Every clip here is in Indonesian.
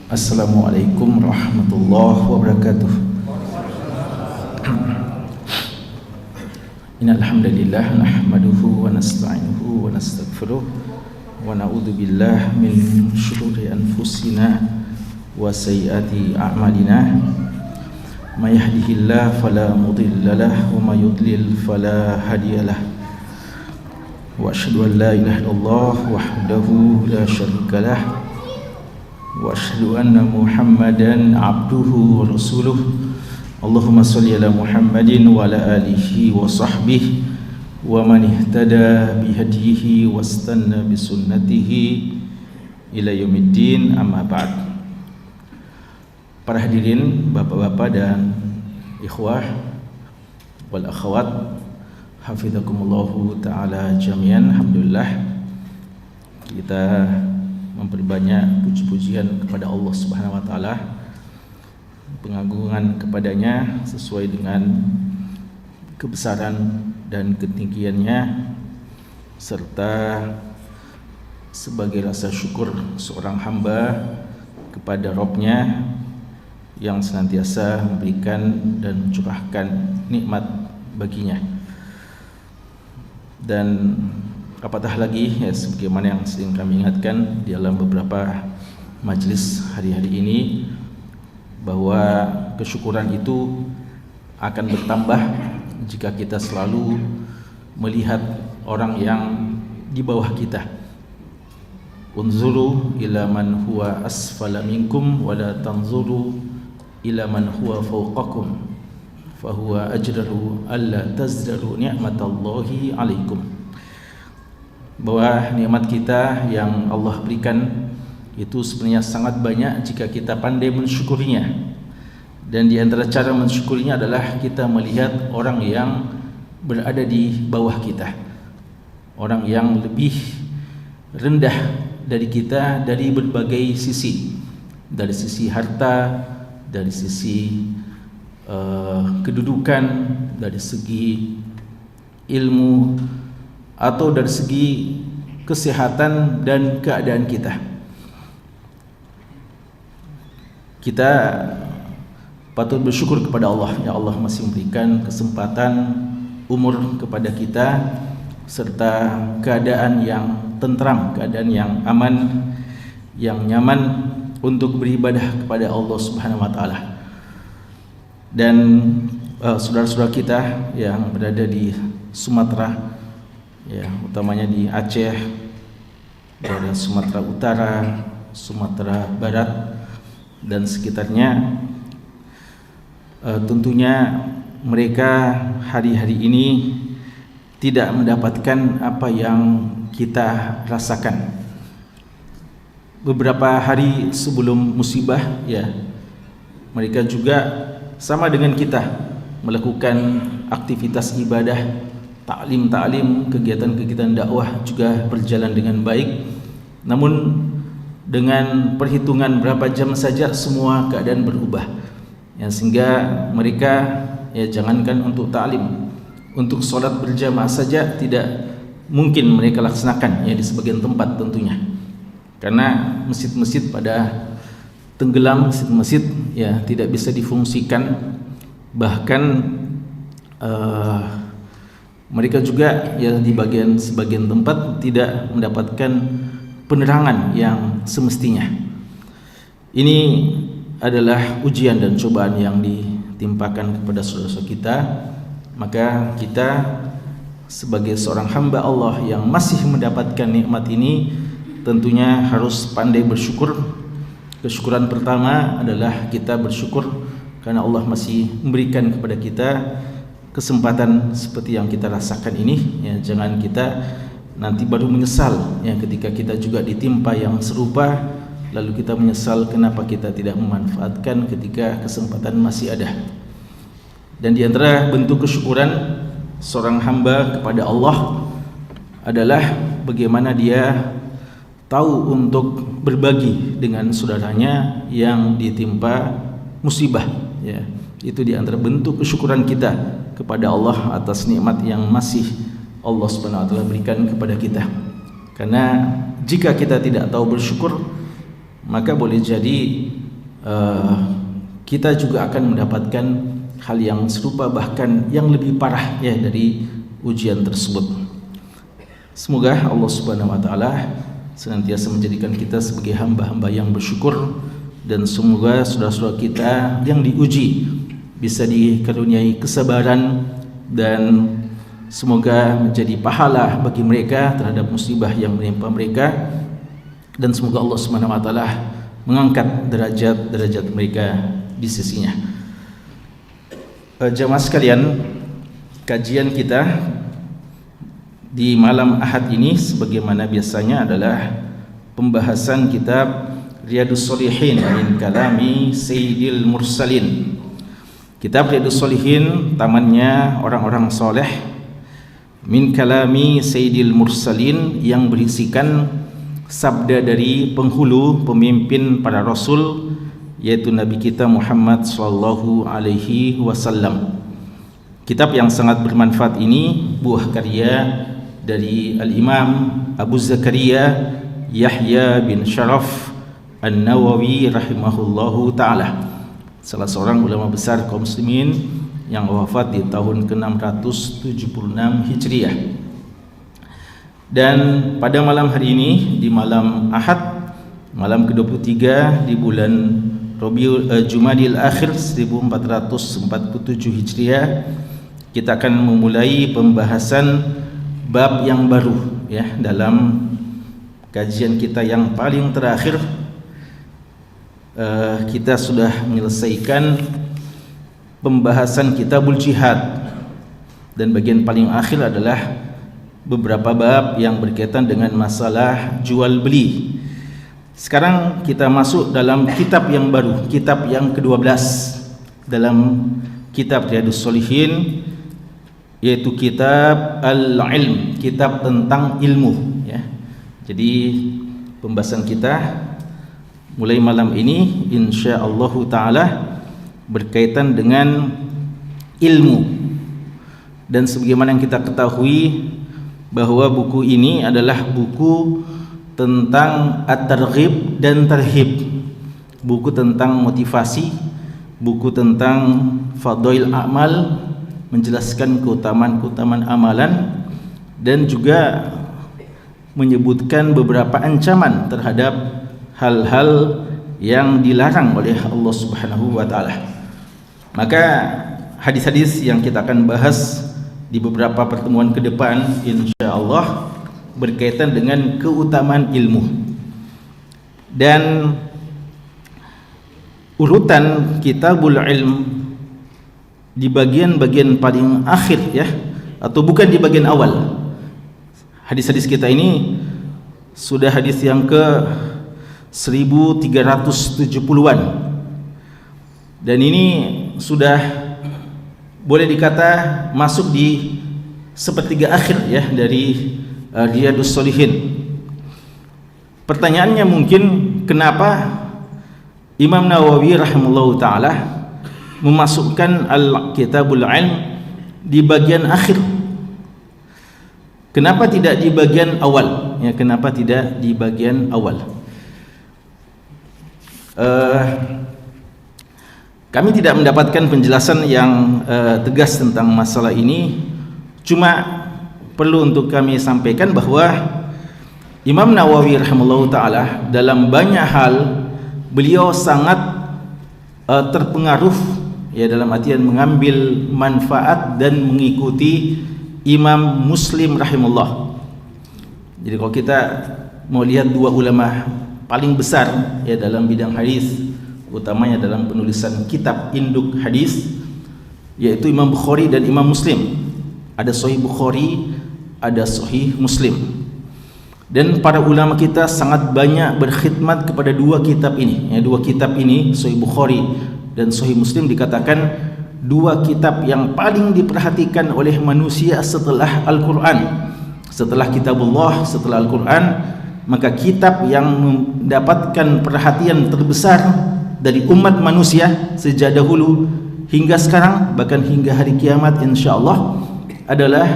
Assalamualaikum warahmatullahi wabarakatuh. Innal hamdalillah nahmaduhu wa nasta'inuhu wa nastaghfiruh wa na'udzu billahi min shururi anfusina wa sayyiati a'malina. May yahdihillahu fala mudilla lahu wa may yudlil fala hadiyalah. Wa asyhadu an la ilaha illallah wahdahu la syarika lah. Wa asyhadu anna Muhammadan abduhu wa rasuluh. Allahumma shalli ala Muhammadin wa ala alihi wa sahbihi wa man ihtada bihadihi wastanna bisunnatihi ila yaumiddin, amma ba'd. Para hadirin, bapak-bapak dan ikhwah wal akhwat, hafizakumullahu ta'ala jami'an. Alhamdulillah, kita memperbanyak puji-pujian kepada Allah Subhanahu wa taala, pengagungan kepadanya sesuai dengan kebesaran dan ketinggiannya, serta sebagai rasa syukur seorang hamba kepada Rabb-Nya yang senantiasa memberikan dan mencurahkan nikmat baginya. Dan apatah lagi, ya, sebagaimana yang sering kami ingatkan di dalam beberapa majelis hari-hari ini, bahwa kesyukuran itu akan bertambah jika kita selalu melihat orang yang di bawah kita. Unzuru ila man huwa asfala minkum wa la tanzuru ila man huwa fawqakum fahuwa ajdaru alla tazdaru ni'matallahi alaikum. Bahwa nikmat kita yang Allah berikan itu sebenarnya sangat banyak jika kita pandai mensyukurinya. Dan di antara cara mensyukurinya adalah kita melihat orang yang berada di bawah kita, orang yang lebih rendah dari kita dari berbagai sisi, dari sisi harta, dari sisi kedudukan, dari segi ilmu, atau dari segi kesehatan dan keadaan kita. Kita patut bersyukur kepada Allah. Ya Allah masih memberikan kesempatan umur kepada kita, serta keadaan yang tentram, keadaan yang aman, yang nyaman untuk beribadah kepada Allah Subhanahu wa taala. Dan saudara-saudara kita yang berada di Sumatera, ya, utamanya di Aceh, dari Sumatera Utara, Sumatera Barat dan sekitarnya, tentunya mereka hari-hari ini tidak mendapatkan apa yang kita rasakan. Beberapa hari sebelum musibah, ya, mereka juga sama dengan kita melakukan aktivitas ibadah, ta'lim, kegiatan-kegiatan dakwah juga berjalan dengan baik. Namun dengan perhitungan berapa jam saja semua keadaan berubah, ya, sehingga mereka, ya, jangankan untuk ta'lim, untuk sholat berjamaah saja tidak mungkin mereka laksanakan, ya, di sebagian tempat tentunya, karena masjid-masjid pada tenggelam, masjid-masjid, ya, tidak bisa difungsikan. Bahkan mereka juga, ya, di sebagian tempat tidak mendapatkan penerangan yang semestinya. Ini adalah ujian dan cobaan yang ditimpakan kepada saudara-saudara kita. Maka kita sebagai seorang hamba Allah yang masih mendapatkan nikmat ini tentunya harus pandai bersyukur. Kesyukuran pertama adalah kita bersyukur karena Allah masih memberikan kepada kita kesempatan seperti yang kita rasakan ini, ya. Jangan kita nanti baru menyesal, ya, ketika kita juga ditimpa yang serupa, lalu kita menyesal kenapa kita tidak memanfaatkan ketika kesempatan masih ada. Dan di antara bentuk kesyukuran seorang hamba kepada Allah adalah bagaimana dia tahu untuk berbagi dengan saudaranya yang ditimpa musibah, ya. Itu di antara bentuk kesyukuran kita kepada Allah atas nikmat yang masih Allah Subhanahu wa taala berikan kepada kita. Karena jika kita tidak tahu bersyukur, maka boleh jadi kita juga akan mendapatkan hal yang serupa, bahkan yang lebih parah ya dari ujian tersebut. Semoga Allah Subhanahu wa taala senantiasa menjadikan kita sebagai hamba-hamba yang bersyukur, dan semoga saudara-saudara kita yang diuji bisa dikaruniai kesabaran, dan semoga menjadi pahala bagi mereka terhadap musibah yang menimpa mereka, dan semoga Allah Subhanahu wa taala mengangkat derajat mereka di sisinya. Jamaah sekalian, kajian kita di malam Ahad ini sebagaimana biasanya adalah pembahasan kitab Riyadhus Shalihin min kalami Sayyidil Mursalin. Kitab Riyadhus Shalihin tamannya orang-orang soleh, min kalami Sayyidil Mursalin, yang berisikan sabda dari penghulu pemimpin para rasul, yaitu Nabi kita Muhammad sallallahu alaihi wasallam. Kitab yang sangat bermanfaat ini buah karya dari Al-Imam Abu Zakaria Yahya bin Sharaf An-Nawawi rahimahullahu ta'ala, salah seorang ulama besar kaum muslimin yang wafat di tahun ke-676 Hijriah. Dan pada malam hari ini, di malam Ahad, malam ke-23 di bulan Jumadil Akhir 1447 Hijriah, kita akan memulai pembahasan bab yang baru ya dalam kajian kita yang paling terakhir. Kita sudah menyelesaikan pembahasan kitabul jihad, dan bagian paling akhir adalah beberapa bab yang berkaitan dengan masalah jual beli. Sekarang kita masuk dalam kitab yang baru, kitab yang ke-12 dalam kitab Riyadhus Shalihin, yaitu kitab Al-Ilm, kitab tentang ilmu ya. Jadi pembahasan kita mulai malam ini insyaallah taala berkaitan dengan ilmu. Dan sebagaimana yang kita ketahui bahwa buku ini adalah buku tentang at-targhib dan tarhib, buku tentang motivasi, buku tentang fadail amal, menjelaskan keutamaan-keutamaan amalan, dan juga menyebutkan beberapa ancaman terhadap hal-hal yang dilarang oleh Allah Subhanahu wa taala. Maka hadis-hadis yang kita akan bahas di beberapa pertemuan ke depan insyaallah berkaitan dengan keutamaan ilmu. Dan urutan kitabul ilm di bagian-bagian paling akhir ya, atau bukan di bagian awal. Hadis-hadis kita ini sudah hadis yang ke 1370-an, dan ini sudah boleh dikata masuk di sepertiga akhir ya dari Riyadhus Shalihin. Pertanyaannya mungkin, kenapa Imam Nawawi rahimahullahu taala memasukkan Al-Kitabul Ilm di bagian akhir? Kenapa tidak di bagian awal? Ya, kenapa tidak di bagian awal? Kami tidak mendapatkan penjelasan yang tegas tentang masalah ini. Cuma perlu untuk kami sampaikan bahwa Imam Nawawi rahimahullahu taala dalam banyak hal beliau sangat terpengaruh ya, dalam artian mengambil manfaat dan mengikuti Imam Muslim rahimahullah. Jadi kalau kita mau lihat dua ulama paling besar ya dalam bidang hadis, utamanya dalam penulisan kitab induk hadis, yaitu Imam Bukhari dan Imam Muslim. Ada Sahih Bukhari, ada Sahih Muslim. Dan para ulama kita sangat banyak berkhidmat kepada dua kitab ini ya, dua kitab ini Sahih Bukhari dan Sahih Muslim dikatakan dua kitab yang paling diperhatikan oleh manusia setelah Al-Quran. Setelah kitabullah, setelah Al-Quran, maka kitab yang mendapatkan perhatian terbesar dari umat manusia sejak dahulu hingga sekarang, bahkan hingga hari kiamat insyaallah, adalah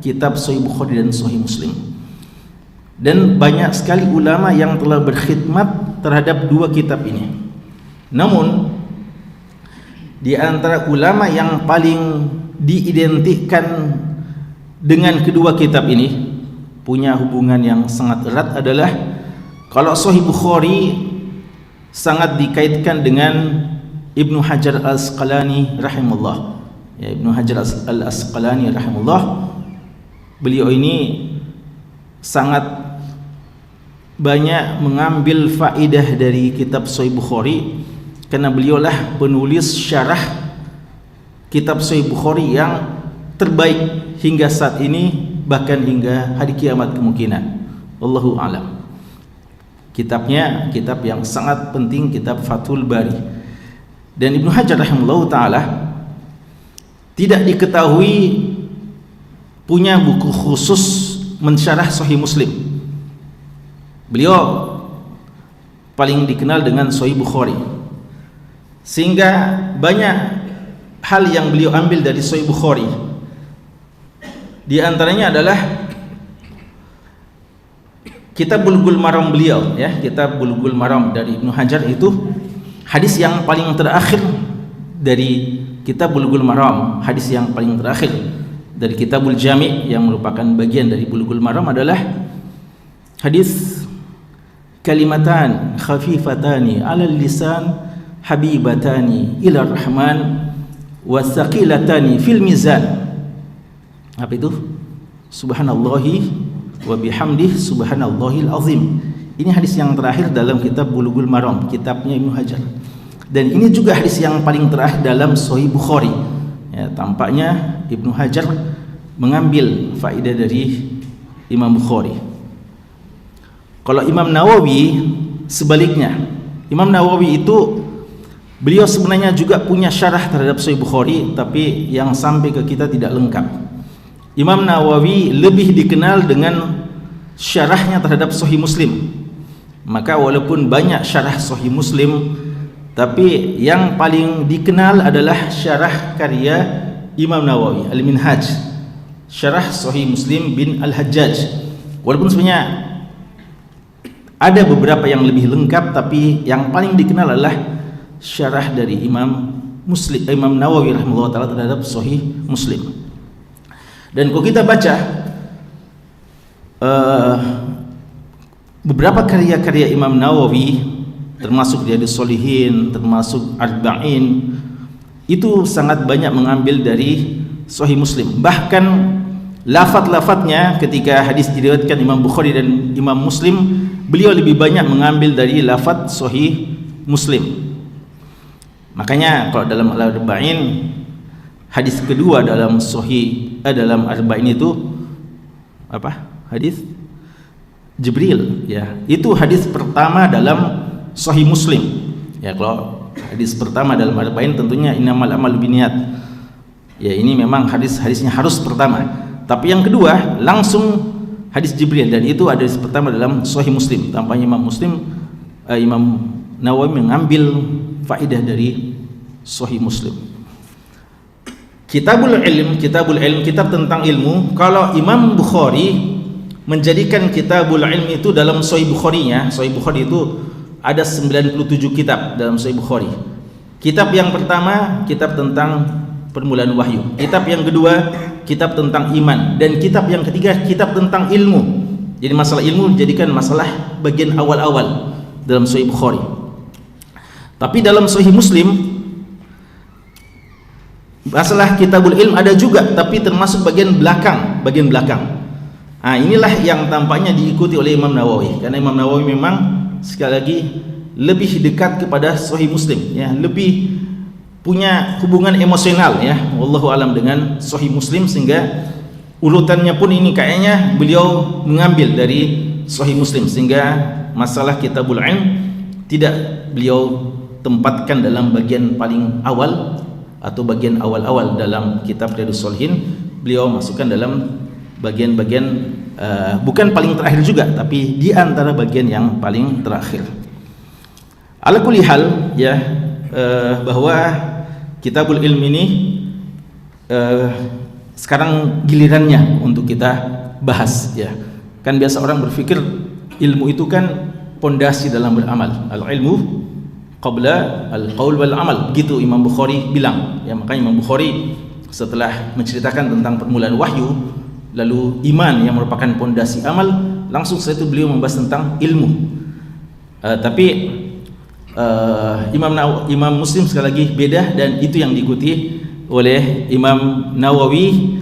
kitab Sahih Bukhari dan Sahih Muslim. Dan banyak sekali ulama yang telah berkhidmat terhadap dua kitab ini. Namun di antara ulama yang paling diidentikan dengan kedua kitab ini, punya hubungan yang sangat erat adalah kalau Sahih Bukhari sangat dikaitkan dengan Ibnu Hajar Al-Asqalani rahimahullah. Ya, Ibnu Hajar Al-Asqalani rahimahullah, beliau ini sangat banyak mengambil faedah dari kitab Sahih Bukhari karena beliaulah penulis syarah kitab Sahih Bukhari yang terbaik hingga saat ini, bahkan hingga hari kiamat kemungkinan. Wallahu a'lam. Kitabnya kitab yang sangat penting, kitab Fathul Bari. Dan Ibnu Hajar rahimahullah ta'ala tidak diketahui punya buku khusus mensyarah Sahih Muslim. Beliau paling dikenal dengan Sahih Bukhari, sehingga banyak hal yang beliau ambil dari Sahih Bukhari. Di antaranya adalah Kitab Bulughul Maram beliau, ya, Kitab Bulughul Maram dari Ibnu Hajar itu hadis yang paling terakhir dari Kitab Bulughul Maram, hadis yang paling terakhir dari Kitabul Jami' yang merupakan bagian dari Bulughul Maram adalah hadis kalimatan khafifatani 'alal lisan habibatani ila rahman wasaqilatani fil mizan. Apa itu? Subhanallahi wa bihamdih subhanallahil azim. Ini hadis yang terakhir dalam kitab Bulughul Maram, kitabnya Ibnu Hajar. Dan ini juga hadis yang paling terakhir dalam Sahih Bukhari. Ya, tampaknya Ibnu Hajar mengambil faedah dari Imam Bukhari. Kalau Imam Nawawi sebaliknya. Imam Nawawi itu beliau sebenarnya juga punya syarah terhadap Sahih Bukhari, tapi yang sampai ke kita tidak lengkap. Imam Nawawi lebih dikenal dengan syarahnya terhadap Sahih Muslim. Maka walaupun banyak syarah Sahih Muslim, tapi yang paling dikenal adalah syarah karya Imam Nawawi, Al-Minhaj, syarah Sahih Muslim bin Al-Hajjaj. Walaupun sebenarnya ada beberapa yang lebih lengkap, tapi yang paling dikenal adalah syarah dari Imam Nawawi rahimahullah ta'ala terhadap Sahih Muslim. Dan kalau kita baca beberapa karya-karya Imam Nawawi, termasuk Riyadhus Shalihin, termasuk Arba'in, itu sangat banyak mengambil dari Sahih Muslim. Bahkan lafaz-lafaznya ketika hadis diriwayatkan Imam Bukhari dan Imam Muslim, beliau lebih banyak mengambil dari lafaz Sahih Muslim. Makanya kalau dalam Al-Arba'in, hadis kedua dalam dalam Arba'in itu apa? Hadis Jibril, ya. Itu hadis pertama dalam Sahih Muslim. Ya, kalau hadis pertama dalam Arba'in tentunya innamal a'malu binniyat. Ya, ini memang hadisnya harus pertama. Tapi yang kedua langsung hadis Jibril, dan itu hadis pertama dalam Sahih Muslim. Tampaknya Imam Nawawi mengambil faedah dari Sahih Muslim. Kitabul Ilm, kitab tentang ilmu. Kalau Imam Bukhari menjadikan Kitabul Ilm itu dalam Sahih Bukhari-nya, Sahih Bukhari itu ada 97 kitab dalam Sahih Bukhari. Kitab yang pertama, kitab tentang permulaan wahyu. Kitab yang kedua, kitab tentang iman. Dan kitab yang ketiga, kitab tentang ilmu. Jadi masalah ilmu dijadikan masalah bagian awal-awal dalam Sahih Bukhari. Tapi dalam Sahih Muslim, masalah Kitabul Ilm ada juga, tapi termasuk bagian belakang. Nah, inilah yang tampaknya diikuti oleh Imam Nawawi, karena Imam Nawawi memang sekali lagi lebih dekat kepada Sahih Muslim, ya, lebih punya hubungan emosional, ya, wallahu alam, dengan Sahih Muslim, sehingga urutannya pun ini kayaknya beliau mengambil dari Sahih Muslim, sehingga masalah Kitabul Ilm tidak beliau tempatkan dalam bagian paling awal atau bagian awal-awal dalam kitab Riyadhus Shalihin. Beliau masukkan dalam bagian-bagian bukan paling terakhir juga, tapi di antara bagian yang paling terakhir. Ala kulli hal, ya, bahwa Kitabul Ilm ini sekarang gilirannya untuk kita bahas, ya. Kan biasa orang berpikir ilmu itu kan pondasi dalam beramal. Al-ilmu qabla al-qaul wal amal, begitu Imam Bukhari bilang ya. Makanya Imam Bukhari setelah menceritakan tentang permulaan wahyu, lalu iman yang merupakan pondasi amal, langsung setelah itu beliau membahas tentang ilmu. Tapi Imam Muslim sekali lagi beda, dan itu yang diikuti oleh Imam Nawawi,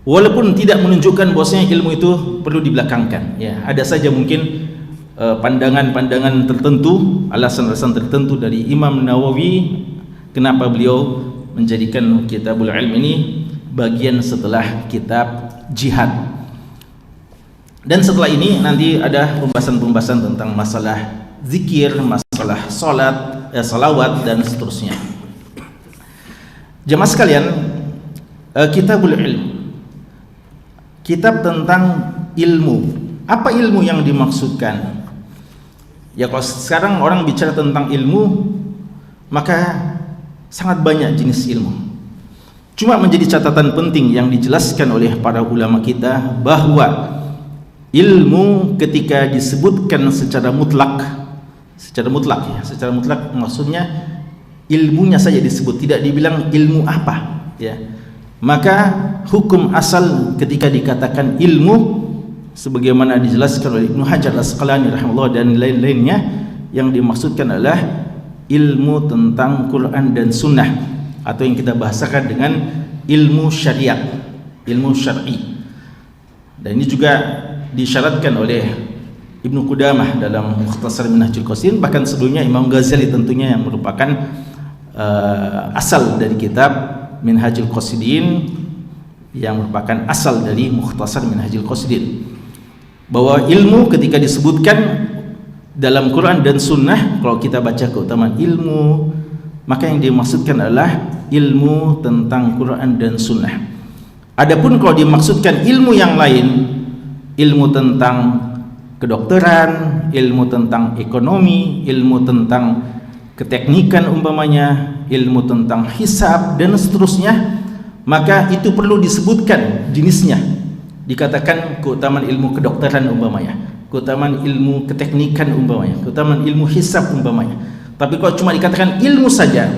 walaupun tidak menunjukkan bahwasanya ilmu itu perlu dibelakangkan ya. Ada saja mungkin pandangan-pandangan tertentu, alasan-alasan tertentu dari Imam Nawawi kenapa beliau menjadikan Kitabul Ilm ini bagian setelah kitab jihad. Dan setelah ini nanti ada pembahasan-pembahasan tentang masalah zikir, masalah salat, salawat dan seterusnya. Jemaah sekalian, Kitabul Ilm, kitab tentang ilmu. Apa ilmu yang dimaksudkan? Ya, kalau sekarang orang bicara tentang ilmu, maka sangat banyak jenis ilmu. Cuma menjadi catatan penting yang dijelaskan oleh para ulama kita, bahwa ilmu ketika disebutkan secara mutlak ya, secara mutlak maksudnya ilmunya saja disebut, tidak dibilang ilmu apa ya. Maka hukum asal ketika dikatakan ilmu, sebagaimana dijelaskan oleh Ibnu Hajar Al-Asqalani rahimahullah dan lain-lainnya, yang dimaksudkan adalah ilmu tentang Quran dan Sunnah, atau yang kita bahasakan dengan ilmu syariat, ilmu syar'i. Dan ini juga disyaratkan oleh Ibnu Qudamah dalam Mukhtasar Minhajul Qasidin, bahkan sebelumnya Imam Ghazali tentunya, yang merupakan asal dari kitab Minhajul Qasidin, yang merupakan asal dari Mukhtasar Minhajul Qasidin, bahwa ilmu ketika disebutkan dalam Quran dan Sunnah, kalau kita baca keutamaan ilmu, maka yang dimaksudkan adalah ilmu tentang Quran dan Sunnah. Adapun kalau dimaksudkan ilmu yang lain, ilmu tentang kedokteran, ilmu tentang ekonomi, ilmu tentang keteknikan umpamanya, ilmu tentang hisab dan seterusnya, maka itu perlu disebutkan jenisnya. Dikatakan keutamaan ilmu kedokteran umpamanya, keutamaan ilmu keteknikan umpamanya, keutamaan ilmu hisab umpamanya. Tapi kalau cuma dikatakan ilmu saja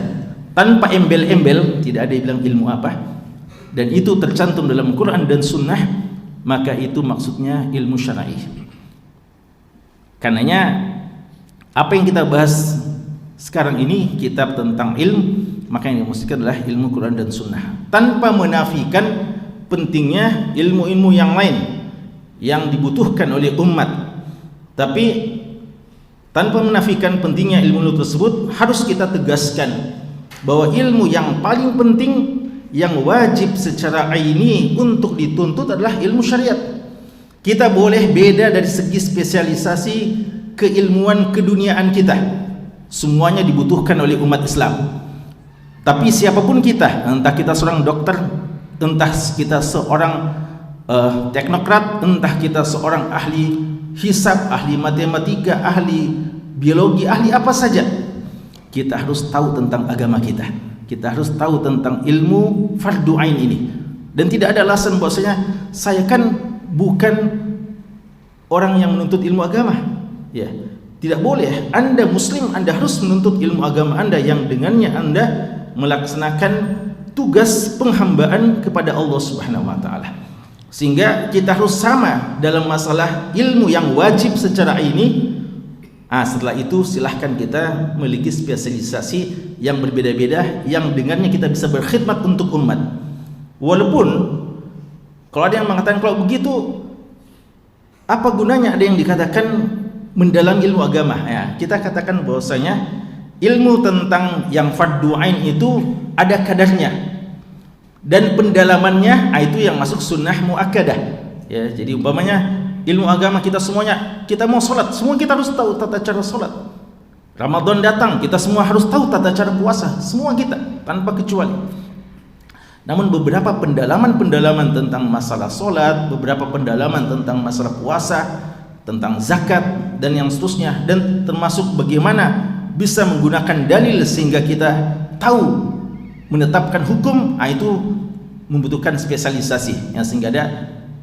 tanpa embel-embel, tidak ada yang bilang ilmu apa, dan itu tercantum dalam Quran dan Sunnah, maka itu maksudnya ilmu syar'i. Karenanya apa yang kita bahas sekarang ini, kitab tentang ilmu, maka yang dimaksudkan adalah ilmu Quran dan Sunnah, tanpa menafikan pentingnya ilmu-ilmu yang lain yang dibutuhkan oleh umat. Tapi tanpa menafikan pentingnya ilmu tersebut, harus kita tegaskan bahwa ilmu yang paling penting, yang wajib secara aini untuk dituntut adalah ilmu syariat. Kita boleh beda dari segi spesialisasi keilmuan keduniaan kita, semuanya dibutuhkan oleh umat Islam. Tapi siapapun kita, entah kita seorang dokter, entah kita seorang teknokrat, entah kita seorang ahli hisab, ahli matematika, ahli biologi, ahli apa saja, kita harus tahu tentang agama kita. Kita harus tahu tentang ilmu fardu ain ini. Dan tidak ada alasan bahwasanya saya kan bukan orang yang menuntut ilmu agama. Ya, tidak boleh. Anda muslim, Anda harus menuntut ilmu agama Anda, yang dengannya Anda melaksanakan tugas penghambaan kepada Allah Subhanahu wa taala. Sehingga kita harus sama dalam masalah ilmu yang wajib secara ini. Setelah itu silahkan kita memiliki spesialisasi yang berbeda-beda, yang dengannya kita bisa berkhidmat untuk umat. Walaupun kalau ada yang mengatakan kalau begitu apa gunanya ada yang dikatakan mendalam ilmu agama, ya, kita katakan bahwasanya ilmu tentang yang fardu ain itu ada kadarnya, dan pendalamannya itu yang masuk sunnah muakkadah. Ya, jadi umpamanya ilmu agama kita semuanya, kita mau sholat, semua kita harus tahu tata cara sholat. Ramadan datang, kita semua harus tahu tata cara puasa, semua kita tanpa kecuali. Namun beberapa pendalaman-pendalaman tentang masalah sholat, beberapa pendalaman tentang masalah puasa, tentang zakat dan yang seterusnya, dan termasuk bagaimana bisa menggunakan dalil sehingga kita tahu menetapkan hukum, itu membutuhkan spesialisasi, yang sehingga ada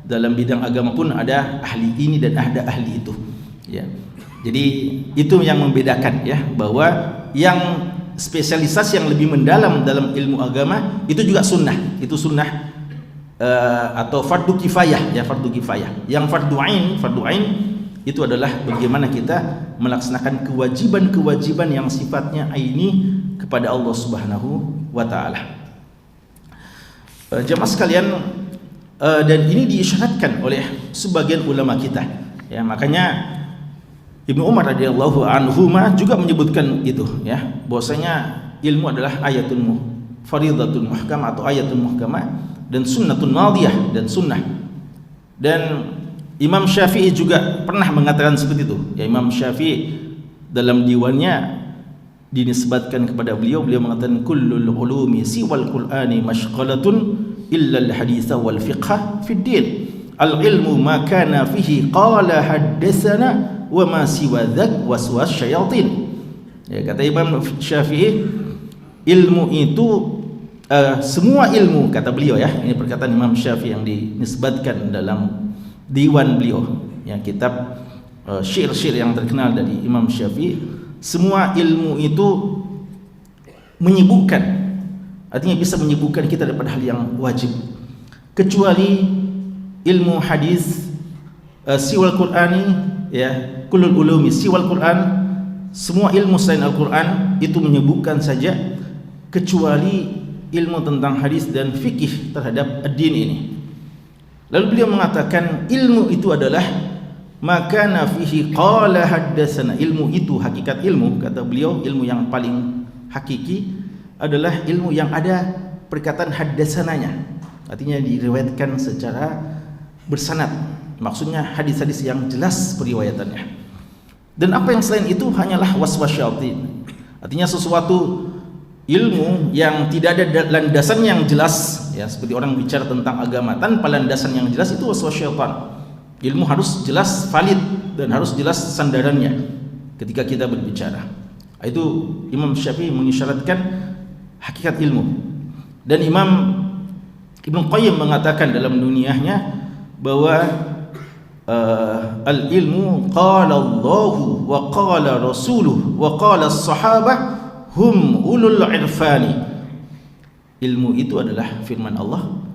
dalam bidang agama pun ada ahli ini dan ada ahli itu, ya. Jadi itu yang membedakan ya, bahwa yang spesialisasi yang lebih mendalam dalam ilmu agama itu juga sunnah, itu sunnah atau fardu kifayah ya, fardu kifayah. Yang fardu ain itu adalah bagaimana kita melaksanakan kewajiban-kewajiban yang sifatnya aini kepada Allah Subhanahu wa taala. Jemaah sekalian, dan ini diisyaratkan oleh sebagian ulama kita ya, makanya Ibnu Umar radhiyallahu anhu juga menyebutkan itu ya, bahwasanya ilmu adalah faridatun muhkamah atau ayatun muhkamah dan sunnatun madiyah, dan sunnah. Dan Imam Syafi'i juga pernah mengatakan seperti itu ya. Imam Syafi'i dalam diwannya dinisbatkan kepada beliau mengatakan kullul ulumi siwal qur'ani mashghalatun illa al-haditsa wal fiqha fid din, al ilmu ma kana fihi qala haddatsana wa ma siwa dzak waswas syayatin. Ya, kata Imam Syafi'i, ilmu itu semua ilmu, kata beliau ya, ini perkataan Imam Syafi'i yang dinisbatkan dalam diwan beliau yang kitab syair-syair yang terkenal dari Imam Syafi'i. Semua ilmu itu menyibukkan, artinya bisa menyibukkan kita daripada hal yang wajib, kecuali ilmu hadis siwal Qur'ani ya, kullul ulumi siwal Qur'an, semua ilmu selain Al-Qur'an itu menyibukkan saja, kecuali ilmu tentang hadis dan fikih terhadap ad-din ini. Lalu beliau mengatakan ilmu itu adalah makana fihi qala haddatsana, ilmu itu hakikat ilmu, kata beliau, ilmu yang paling hakiki adalah ilmu yang ada perkataan haddatsananya, artinya diriwayatkan secara bersanad, maksudnya hadis-hadis yang jelas periwayatannya. Dan apa yang selain itu hanyalah waswas syaitan, artinya sesuatu ilmu yang tidak ada landasan yang jelas ya, seperti orang bicara tentang agama tanpa landasan yang jelas, itu waswas syaitan. Ilmu harus jelas, valid, dan harus jelas sandarannya ketika kita berbicara. Itu Imam Syafi'i mengisyaratkan hakikat ilmu. Dan Imam Ibnu Qayyim mengatakan dalam Duniyahnya bahwa al-ilmu qala Allahu wa qala rasuluhu wa qala as-sahabah hum ulul irfani. Ilmu itu adalah firman Allah,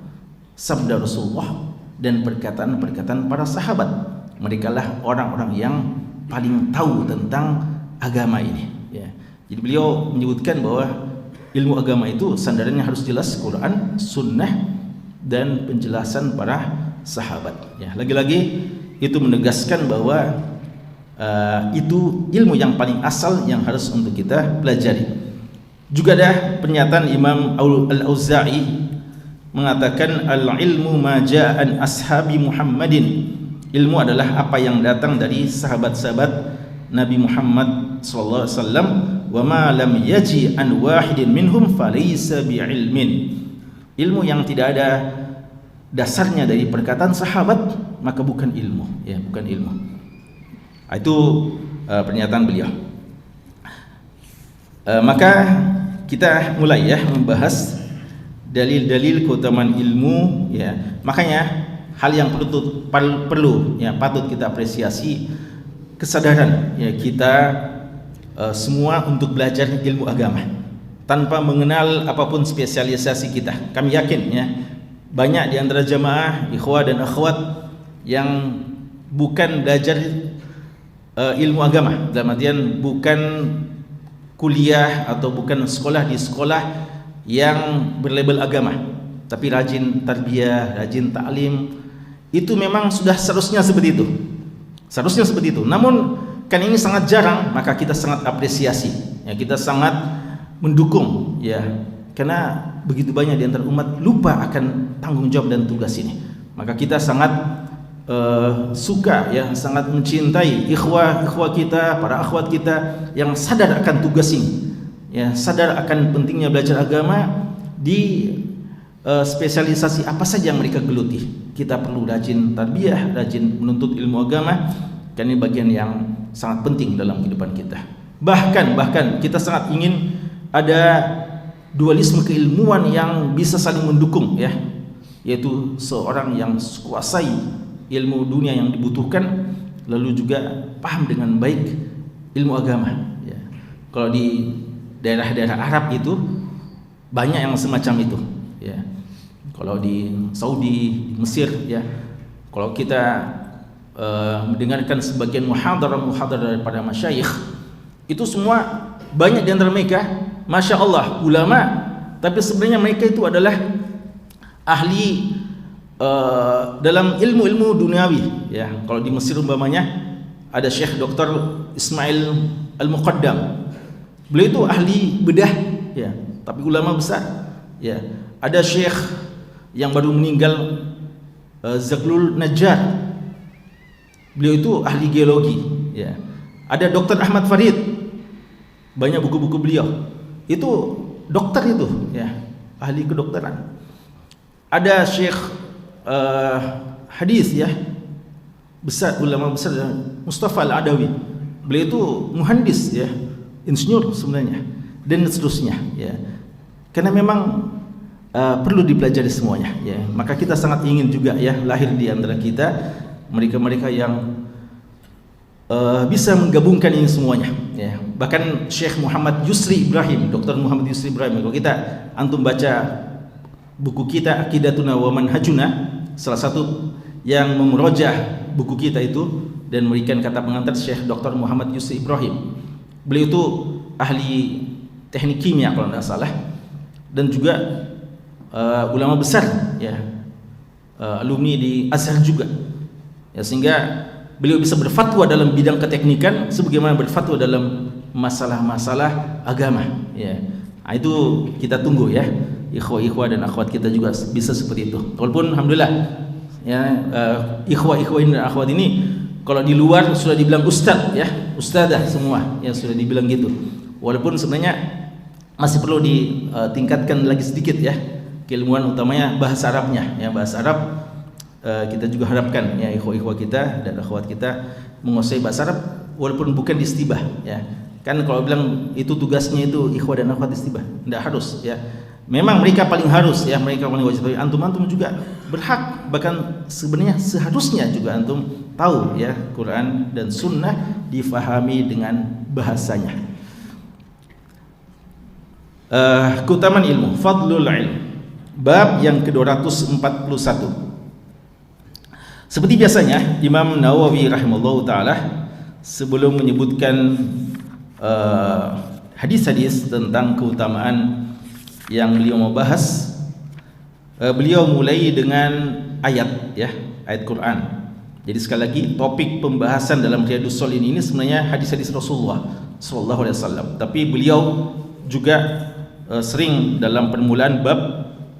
sabda Rasulullah, dan perkataan-perkataan para sahabat. Merekalah orang-orang yang paling tahu tentang agama ini ya. Jadi beliau menyebutkan bahwa ilmu agama itu sandarannya harus jelas Quran, sunnah, dan penjelasan para sahabat ya. Lagi-lagi itu menegaskan bahwa itu ilmu yang paling asal yang harus untuk kita pelajari. Juga ada pernyataan Imam Al-Auza'i mengatakan al-ilmu ma ja'a an ashabi Muhammadin, ilmu adalah apa yang datang dari sahabat-sahabat Nabi Muhammad sallallahu alaihi wasallam, wa ma lam yaji an wahidin minhum falaysa bi'ilmin. Ilmu yang tidak ada dasarnya dari perkataan sahabat maka bukan ilmu ya, bukan ilmu. Itu pernyataan beliau. Maka kita mulai ya membahas dalil-dalil keutamaan ilmu ya. Makanya hal yang perlu ya, patut kita apresiasi kesadaran ya kita semua untuk belajar ilmu agama tanpa mengenal apapun spesialisasi kita. Kami yakin ya banyak di antara jamaah, ikhwah dan akhwat yang bukan belajar ilmu agama, dalam artian bukan kuliah atau bukan sekolah di sekolah yang berlabel agama, tapi rajin tarbiyah, rajin ta'lim. Itu memang sudah seharusnya seperti itu, seharusnya seperti itu. Namun kan ini sangat jarang, maka kita sangat apresiasi ya, kita sangat mendukung ya, karena begitu banyak di antara umat lupa akan tanggung jawab dan tugas ini. Maka kita sangat suka ya, sangat mencintai ikhwah kita, para akhwat kita yang sadar akan tugas ini ya, sadar akan pentingnya belajar agama di spesialisasi apa saja yang mereka geluti. Kita perlu rajin tarbiyah, rajin menuntut ilmu agama, karena ini bagian yang sangat penting dalam kehidupan kita. Bahkan kita sangat ingin ada dualisme keilmuan yang bisa saling mendukung ya, yaitu seorang yang kuasai ilmu dunia yang dibutuhkan, lalu juga paham dengan baik ilmu agama ya. Kalau di daerah-daerah Arab itu banyak yang semacam itu ya. Kalau di Saudi, Mesir ya, kalau kita mendengarkan sebagian muhadarah daripada masyayikh, itu semua banyak di antara mereka masya Allah ulama, tapi sebenarnya mereka itu adalah ahli dalam ilmu-ilmu duniawi ya. Kalau di Mesir umpamanya ada Syekh Dr. Ismail Al-Muqaddam, beliau itu ahli bedah ya, tapi ulama besar ya. Ada Syekh yang baru meninggal, Zaglul Najjar, beliau itu ahli geologi ya. Ada Dr. Ahmad Farid, banyak buku-buku beliau, itu dokter itu ya, ahli kedokteran. Ada Syekh hadis ya, besar, ulama besar, Mustafa Al-Adawi, beliau itu muhandis ya, insinyur sebenarnya, dan seterusnya ya. Karena memang perlu dipelajari semuanya ya. Maka kita sangat ingin juga ya lahir di antara kita mereka-mereka yang bisa menggabungkan ini semuanya ya. Bahkan Syekh Muhammad Yusri Ibrahim, Dr. Muhammad Yusri Ibrahim, kalau kita antum baca buku kita Aqidatuna wa Manhajuna, salah satu yang memerojah buku kita itu dan memberikan kata pengantar Syekh Dr. Muhammad Yusri Ibrahim, beliau itu ahli teknik kimia kalau tidak salah, dan juga ulama besar ya, alumni di Azhar juga ya, sehingga beliau bisa berfatwa dalam bidang keteknikan sebagaimana berfatwa dalam masalah-masalah agama ya. Nah, itu kita tunggu ya, ikhwah-ikhwah dan akhwat kita juga bisa seperti itu. Walaupun alhamdulillah ya, ikhwah-ikhwah ini dan akhwat ini kalau di luar sudah dibilang ustaz ya, ustadzah semua ya, sudah dibilang gitu. Walaupun sebenarnya masih perlu ditingkatkan lagi sedikit ya keilmuan, utamanya bahasa Arabnya ya. Bahasa Arab kita juga harapkan ya ikhwah-ikhwah kita dan akhwat kita menguasai bahasa Arab walaupun bukan di istibah ya. Kan kalau bilang itu tugasnya itu ikhwah dan akhwat istibah, tidak harus ya. Memang mereka paling harus ya, mereka paling wajib, tapi antum juga berhak, bahkan sebenarnya seharusnya juga antum tahu ya Quran dan Sunnah, difahami dengan bahasanya. Keutamaan ilmu, fadlul ilm, bab yang ke-241. Seperti biasanya Imam Nawawi rahimahullah ta'ala sebelum menyebutkan hadis-hadis tentang keutamaan yang beliau mau bahas, beliau mulai dengan ayat ya, ayat Quran. Jadi sekali lagi topik pembahasan dalam Riyadhus Shalihin ini sebenarnya hadis-hadis Rasulullah sallallahu alaihi wasallam, tapi beliau juga sering dalam permulaan bab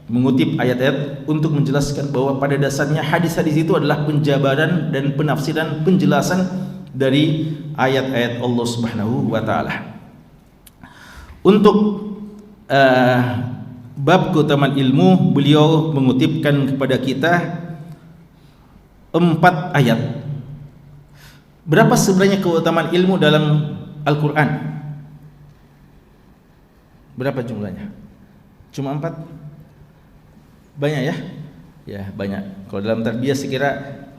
mengutip ayat-ayat untuk menjelaskan bahwa pada dasarnya hadis-hadis itu adalah penjabaran dan penafsiran, penjelasan dari ayat-ayat Allah Subhanahu wa taala. Untuk bab keutamaan ilmu, beliau mengutipkan kepada kita 4 ayat. Berapa sebenarnya keutamaan ilmu dalam Al-Quran? Berapa jumlahnya? Cuma 4? Banyak ya? Ya banyak. Kalau dalam tarbiyah sekira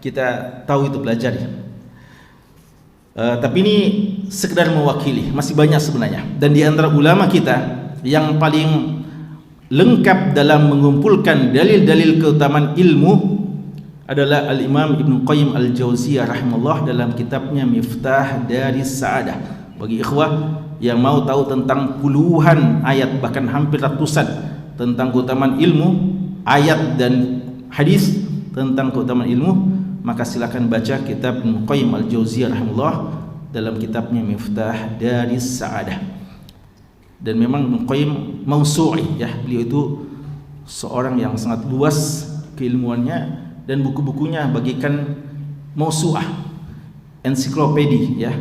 kita tahu itu belajar ya. Tapi ini sekedar mewakili, masih banyak sebenarnya. Dan di antara ulama kita yang paling lengkap dalam mengumpulkan dalil-dalil keutamaan ilmu adalah Al-Imam Ibnu Qayyim Al-Jauziyah rahimahullah dalam kitabnya Miftah Daris Sa'adah. Bagi ikhwah yang mau tahu tentang puluhan ayat, bahkan hampir ratusan tentang keutamaan ilmu, ayat dan hadis tentang keutamaan ilmu, maka silakan baca kitab Ibnu Qayyim Al-Jauziyah rahimahullah dalam kitabnya Miftah Daris Sa'adah. Dan memang Ibnu Qayyim mausu'i ya, beliau itu seorang yang sangat luas keilmuannya dan buku-bukunya bagikan mausu'ah, ensiklopedi ya.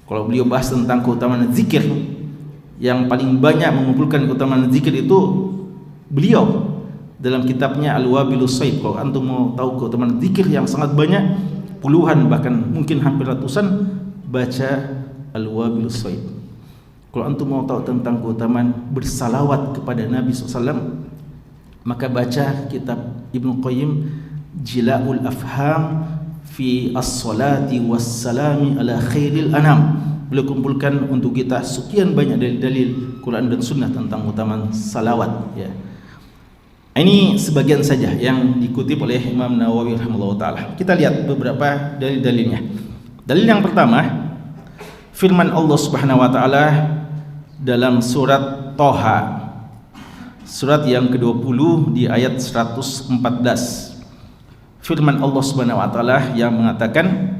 Kalau beliau bahas tentang keutamaan zikir, yang paling banyak mengumpulkan keutamaan zikir itu beliau dalam kitabnya Al-Wabilus Sayyib. Kalau antum mau tahu keutamaan zikir yang sangat banyak, puluhan bahkan mungkin hampir ratusan, baca Al-Wabilus Sayyib. Kalau antum mau tahu tentang keutamaan bersalawat kepada Nabi SAW, maka baca kitab Ibnu Qayyim Jila'ul Afham fi as-salati was-salami ala khairil anam. beliau kumpulkan untuk kita sekian banyak dalil-dalil Quran dan Sunnah tentang keutamaan salawat, ya. Ini sebagian saja yang dikutip oleh Imam Nawawi rahimahullah taala. Kita lihat beberapa dalil-dalilnya. Dalil yang pertama, firman Allah Subhanahu wa taala dalam surat Thaha, surat yang ke-20 di ayat 114. Firman Allah Subhanahu wa taala yang mengatakan,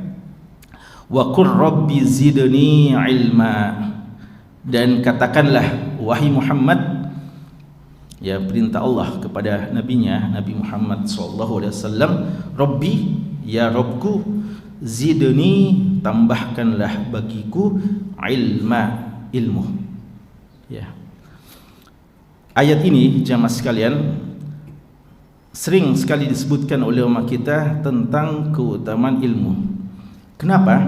wa qur rabbi zidni ilma, dan katakanlah wahai Muhammad, ya, perintah Allah kepada nabinya Nabi Muhammad SAW, Rabbi, ya Rabbku, zidni, tambahkanlah bagiku, ilma, ilmu, ya. Ayat ini jamaah sekalian sering sekali disebutkan oleh ulama kita tentang keutamaan ilmu. Kenapa?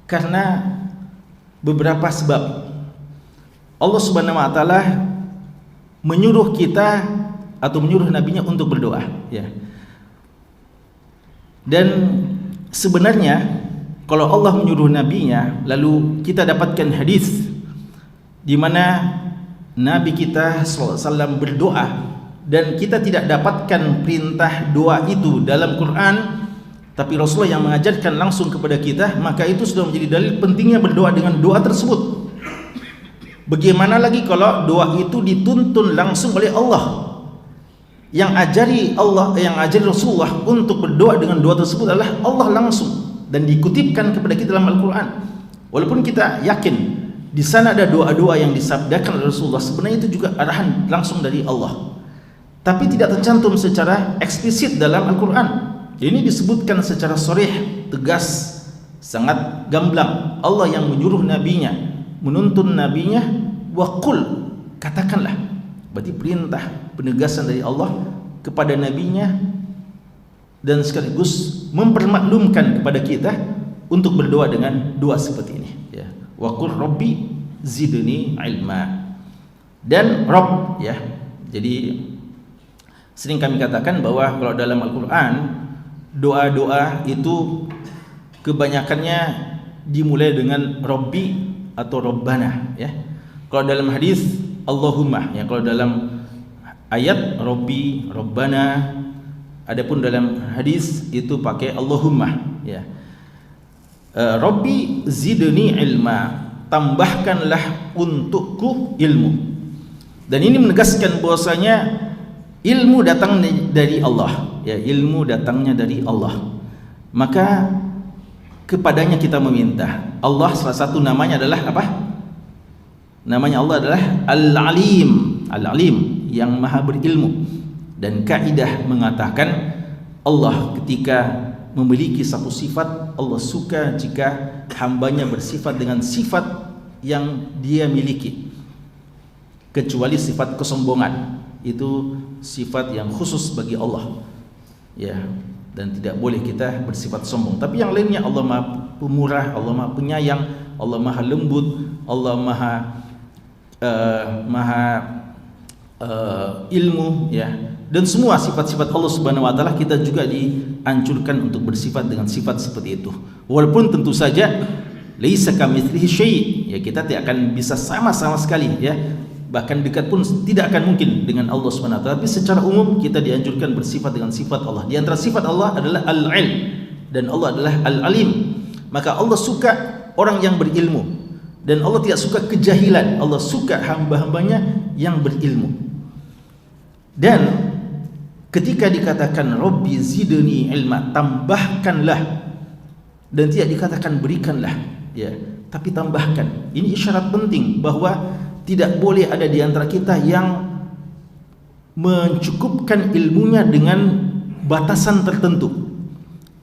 Karena beberapa sebab. Allah Subhanahu wa taala menyuruh kita atau menyuruh nabinya untuk berdoa, ya. Dan sebenarnya kalau Allah menyuruh nabinya, lalu kita dapatkan hadis di mana Nabi kita SAW berdoa, dan kita tidak dapatkan perintah doa itu dalam Quran, tapi Rasulullah yang mengajarkan langsung kepada kita, maka itu sudah menjadi dalil pentingnya berdoa dengan doa tersebut. Bagaimana lagi kalau doa itu dituntun langsung oleh Allah? Yang ajari Allah, yang ajari Rasulullah untuk berdoa dengan doa tersebut adalah Allah langsung, dan dikutipkan kepada kita dalam Al-Quran. Walaupun kita yakin di sana ada doa-doa yang disabdakan oleh Rasulullah, sebenarnya itu juga arahan langsung dari Allah, tapi tidak tercantum secara eksplisit dalam Al-Quran. Ini disebutkan secara sharih, tegas, sangat gamblang. Allah yang menyuruh nabinya, menuntun nabinya, wa qul, katakanlah. Berarti perintah, penegasan dari Allah kepada nabinya, dan sekaligus mempermaklumkan kepada kita untuk berdoa dengan doa seperti ini, ya. Wa qul rabbi zidni ilma. Dan Rabb, ya. Jadi sering kami katakan bahwa kalau dalam Al-Quran doa-doa itu kebanyakannya dimulai dengan Rabbi atau Rabbana, ya. Kalau dalam hadis Allahumma, ya. Kalau dalam ayat Rabbi, Rabbana. Adapun dalam hadis itu pakai Allahumma, ya. Rabbi zidni ilma, tambahkanlah untukku ilmu. Dan ini menegaskan bahwasanya ilmu datang dari Allah, ya, ilmu datangnya dari Allah. Maka kepadanya kita meminta. Allah salah satu namanya adalah apa? Namanya Allah adalah Al-Alim, Al-Alim, yang maha berilmu. Dan kaidah mengatakan Allah ketika memiliki satu sifat, Allah suka jika hambanya bersifat dengan sifat yang dia miliki, kecuali sifat kesombongan. Itu sifat yang khusus bagi Allah, ya, dan tidak boleh kita bersifat sombong. Tapi yang lainnya Allah maha pemurah, Allah maha penyayang, Allah maha lembut, Allah maha ilmu, ya. Dan semua sifat-sifat Allah Subhanahu wa taala kita juga dianjurkan untuk bersifat dengan sifat seperti itu. Walaupun tentu saja laisa kamitslihi syai', ya, kita tidak akan bisa sama sekali, ya. Bahkan dekat pun tidak akan mungkin dengan Allah Subhanahu wa taala. Tapi secara umum kita dianjurkan bersifat dengan sifat Allah. Di antara sifat Allah adalah Al-Ilm, dan Allah adalah Al-Alim. Maka Allah suka orang yang berilmu, dan Allah tidak suka kejahilan. Allah suka hamba-hambanya yang berilmu. Dan ketika dikatakan Rabbi zidni ilma, tambahkanlah, dan tidak dikatakan berikanlah, ya, tapi tambahkan. Ini isyarat penting bahwa tidak boleh ada di antara kita yang mencukupkan ilmunya dengan batasan tertentu.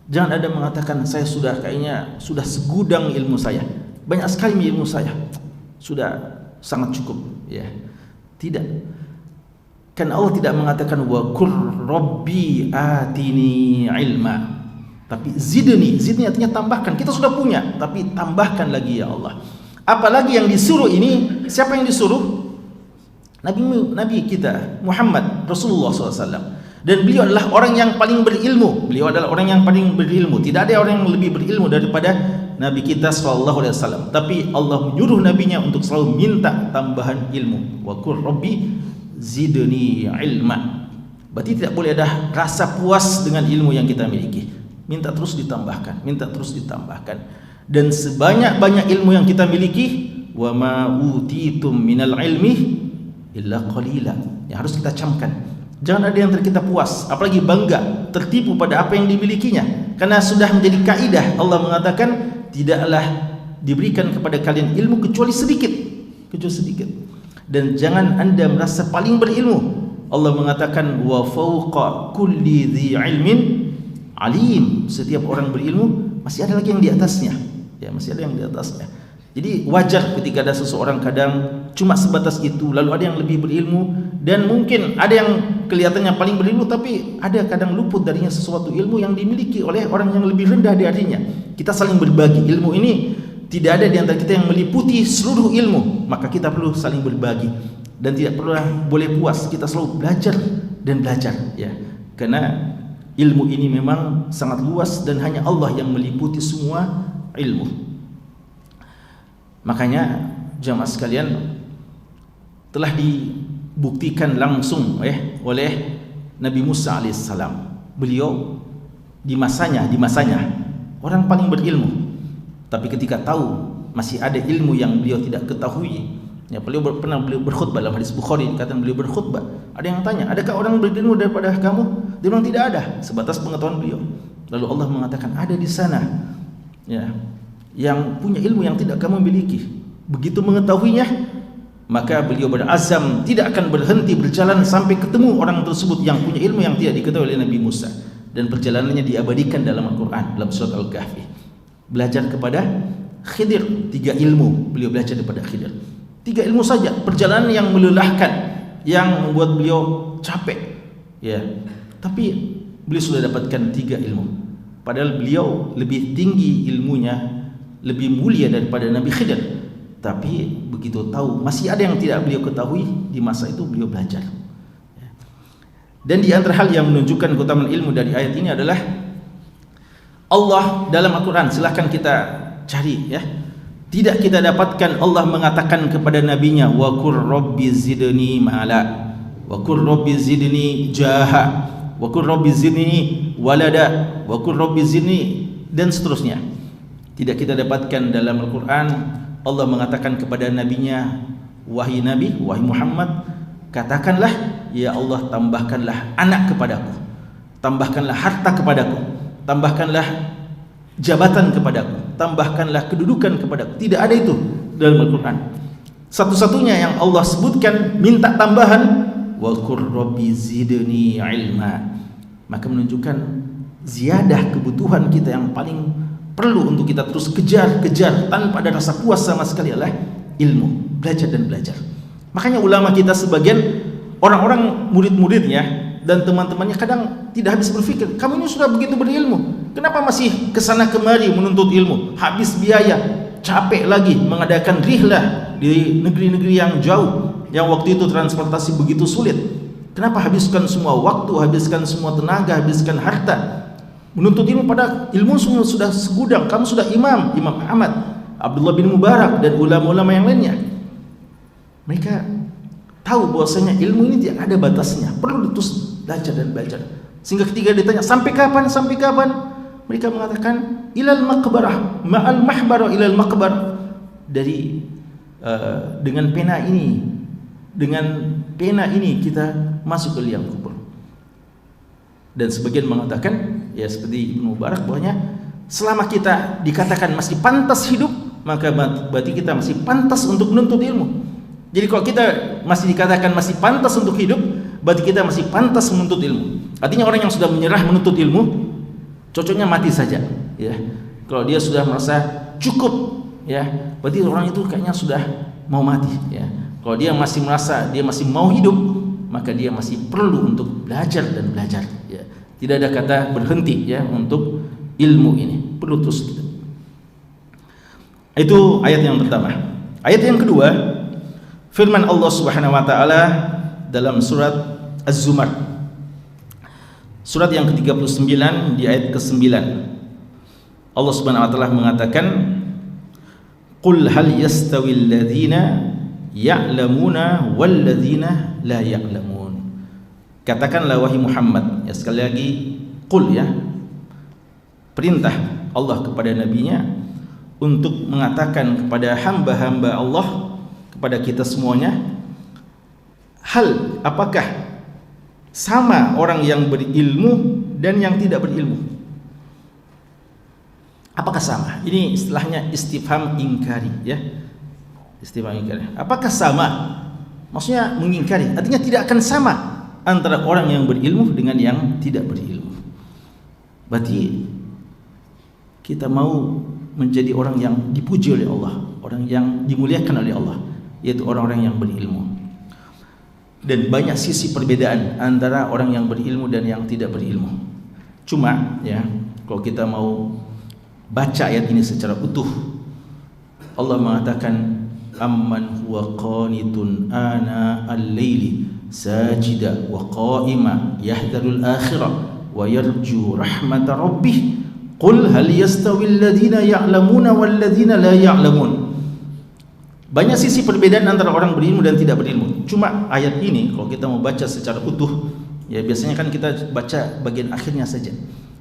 Jangan ada mengatakan saya kayaknya sudah segudang ilmu saya, banyak sekali ilmu saya, sudah sangat cukup, ya. Tidak. Kan Allah tidak mengatakan wa qur rabbi atini ilma, tapi zidni artinya tambahkan. Kita sudah punya, tapi tambahkan lagi, ya Allah. Apalagi yang disuruh ini, siapa yang disuruh? Nabi kita Muhammad Rasulullah SAW. Dan beliau adalah orang yang paling berilmu. Beliau adalah orang yang paling berilmu. Tidak ada orang yang lebih berilmu daripada Nabi kita sallallahu alaihi wasallam, tapi Allah menyuruh nabinya untuk selalu minta tambahan ilmu. Wa qur rabbi zidni ilma. Berarti tidak boleh ada rasa puas dengan ilmu yang kita miliki. Minta terus ditambahkan, minta terus ditambahkan. Dan sebanyak-banyak ilmu yang kita miliki, wa ma utitum minal ilmi illa qalila. Yang harus kita camkan. Jangan ada yang kita puas, apalagi bangga, tertipu pada apa yang dimilikinya. Karena sudah menjadi kaidah, Allah mengatakan tidaklah diberikan kepada kalian ilmu kecuali sedikit, dan jangan Anda merasa paling berilmu. Allah mengatakan wa fawqa kulli dzi ilmin alim. Setiap orang berilmu masih ada lagi yang di atasnya. Ya, masih ada yang di atasnya. Jadi wajar ketika ada seseorang kadang cuma sebatas itu, lalu ada yang lebih berilmu, dan mungkin ada yang kelihatannya paling berilmu tapi ada kadang luput darinya sesuatu ilmu yang dimiliki oleh orang yang lebih rendah darinya. Kita saling berbagi ilmu ini. Tidak ada di antara kita yang meliputi seluruh ilmu, maka kita perlu saling berbagi dan tidak perlu boleh puas. Kita selalu belajar dan belajar, ya, karena ilmu ini memang sangat luas dan hanya Allah yang meliputi semua ilmu. Makanya jamaah sekalian, telah dibuktikan langsung oleh Nabi Musa alaihissalam. Beliau di masanya orang paling berilmu. Tapi ketika tahu masih ada ilmu yang beliau tidak ketahui, ya, beliau pernah berkhutbah dalam hadis Bukhari, kata beliau berkhutbah. Ada yang tanya, adakah orang berilmu daripada kamu? Dia bilang tidak ada, sebatas pengetahuan beliau. Lalu Allah mengatakan ada di sana, ya, yang punya ilmu yang tidak kamu miliki. Begitu mengetahuinya, maka beliau berazam tidak akan berhenti berjalan sampai ketemu orang tersebut yang punya ilmu yang tidak diketahui oleh Nabi Musa. Dan perjalanannya diabadikan dalam Al-Quran, dalam surat Al-Kahfi. Belajar kepada Khidir, 3 ilmu beliau belajar kepada Khidir. 3 ilmu saja, perjalanan yang melelahkan, yang membuat beliau capek, ya. Tapi beliau sudah dapatkan 3 ilmu. Padahal beliau lebih tinggi ilmunya, lebih mulia daripada Nabi Khidir. Tapi begitu tahu masih ada yang tidak beliau ketahui, di masa itu beliau belajar. Dan di antara hal yang menunjukkan keutamaan ilmu dari ayat ini adalah Allah dalam Al-Quran, silahkan kita cari, ya. Tidak kita dapatkan Allah mengatakan kepada nabinya, wa qur rabbi zidni mala, wa qur rabbi zidni jaha, wa qur rabbi zidni walada, wa qur rabbi zidni, dan seterusnya. Tidak kita dapatkan dalam Al-Quran Allah mengatakan kepada nabinya, wahai Nabi, wahai Muhammad, katakanlah, ya Allah, tambahkanlah anak kepadaku, tambahkanlah harta kepadaku, tambahkanlah jabatan kepadaku, tambahkanlah kedudukan kepadaku. Tidak ada itu dalam Al-Quran. Satu-satunya yang Allah sebutkan minta tambahan, wa qur rabbi zidni ilma. Maka menunjukkan ziyadah kebutuhan kita yang paling perlu untuk kita terus kejar tanpa ada rasa puas sama sekali adalah ilmu, belajar dan belajar. Makanya ulama kita sebagian orang-orang murid-muridnya dan teman-temannya kadang tidak habis berpikir, kamu ini sudah begitu berilmu, kenapa masih kesana kemari menuntut ilmu, habis biaya, capek lagi mengadakan rihlah di negeri-negeri yang jauh, yang waktu itu transportasi begitu sulit. Kenapa habiskan semua waktu, habiskan semua tenaga, habiskan harta menuntut ilmu, pada ilmu semua sudah segudang, kamu sudah Imam Ahmad, Abdullah bin Mubarak dan ulama-ulama yang lainnya. Mereka tahu bahwasanya ilmu ini tidak ada batasnya, perlu terus belajar dan belajar. Sehingga ketika ditanya sampai kapan, mereka mengatakan ilal maqbarah, ma'al mahbarah ilal maqbarah, dari dengan pena ini kita masuk ke liang kubur. Dan sebagian mengatakan, ya seperti Ibnu Mubarak, bahwanya selama kita dikatakan masih pantas hidup, maka berarti kita masih pantas untuk menuntut ilmu. Jadi kalau kita masih dikatakan masih pantas untuk hidup, berarti kita masih pantas menuntut ilmu. Artinya orang yang sudah menyerah menuntut ilmu, cocoknya mati saja, ya. Kalau dia sudah merasa cukup, ya, berarti orang itu kayaknya sudah mau mati, ya. Kalau dia masih merasa dia masih mau hidup, maka dia masih perlu untuk belajar dan belajar, ya. Tidak ada kata berhenti, ya, untuk ilmu ini, perlu terus gitu. Itu ayat yang pertama. Ayat yang kedua, firman Allah Subhanahu wa taala dalam surat Az-Zumar, surat yang ke-39 di ayat ke-9. Allah Subhanahu wa taala mengatakan, "Qul hal yastawil ladzina ya'lamuna wal ladzina la ya'lamun." Katakanlah wahai Muhammad, ya sekali lagi qul, ya, perintah Allah kepada nabinya untuk mengatakan kepada hamba-hamba Allah, kepada kita semuanya, apakah sama orang yang berilmu dan yang tidak berilmu? Apakah sama? Ini istilahnya istifham ingkari, ya. Istifham ingkari. Apakah sama? Maksudnya mengingkari. Artinya tidak akan sama antara orang yang berilmu dengan yang tidak berilmu. Berarti kita mau menjadi orang yang dipuji oleh Allah, orang yang dimuliakan oleh Allah, yaitu orang-orang yang berilmu. Dan banyak sisi perbedaan antara orang yang berilmu dan yang tidak berilmu. Cuma, ya, kalau kita mau baca ayat ini secara utuh, Allah mengatakan, amman huwa qanitun ana al-laili sajida wa qa'ima yahdharul akhirah wa yarju rahmata rabbih qul hal yastawil ladzina ya'lamuna wal ladzina la ya'lamun. Banyak sisi perbedaan antara orang berilmu dan tidak berilmu. Cuma ayat ini kalau kita mau baca secara utuh, ya biasanya kan kita baca bagian akhirnya saja.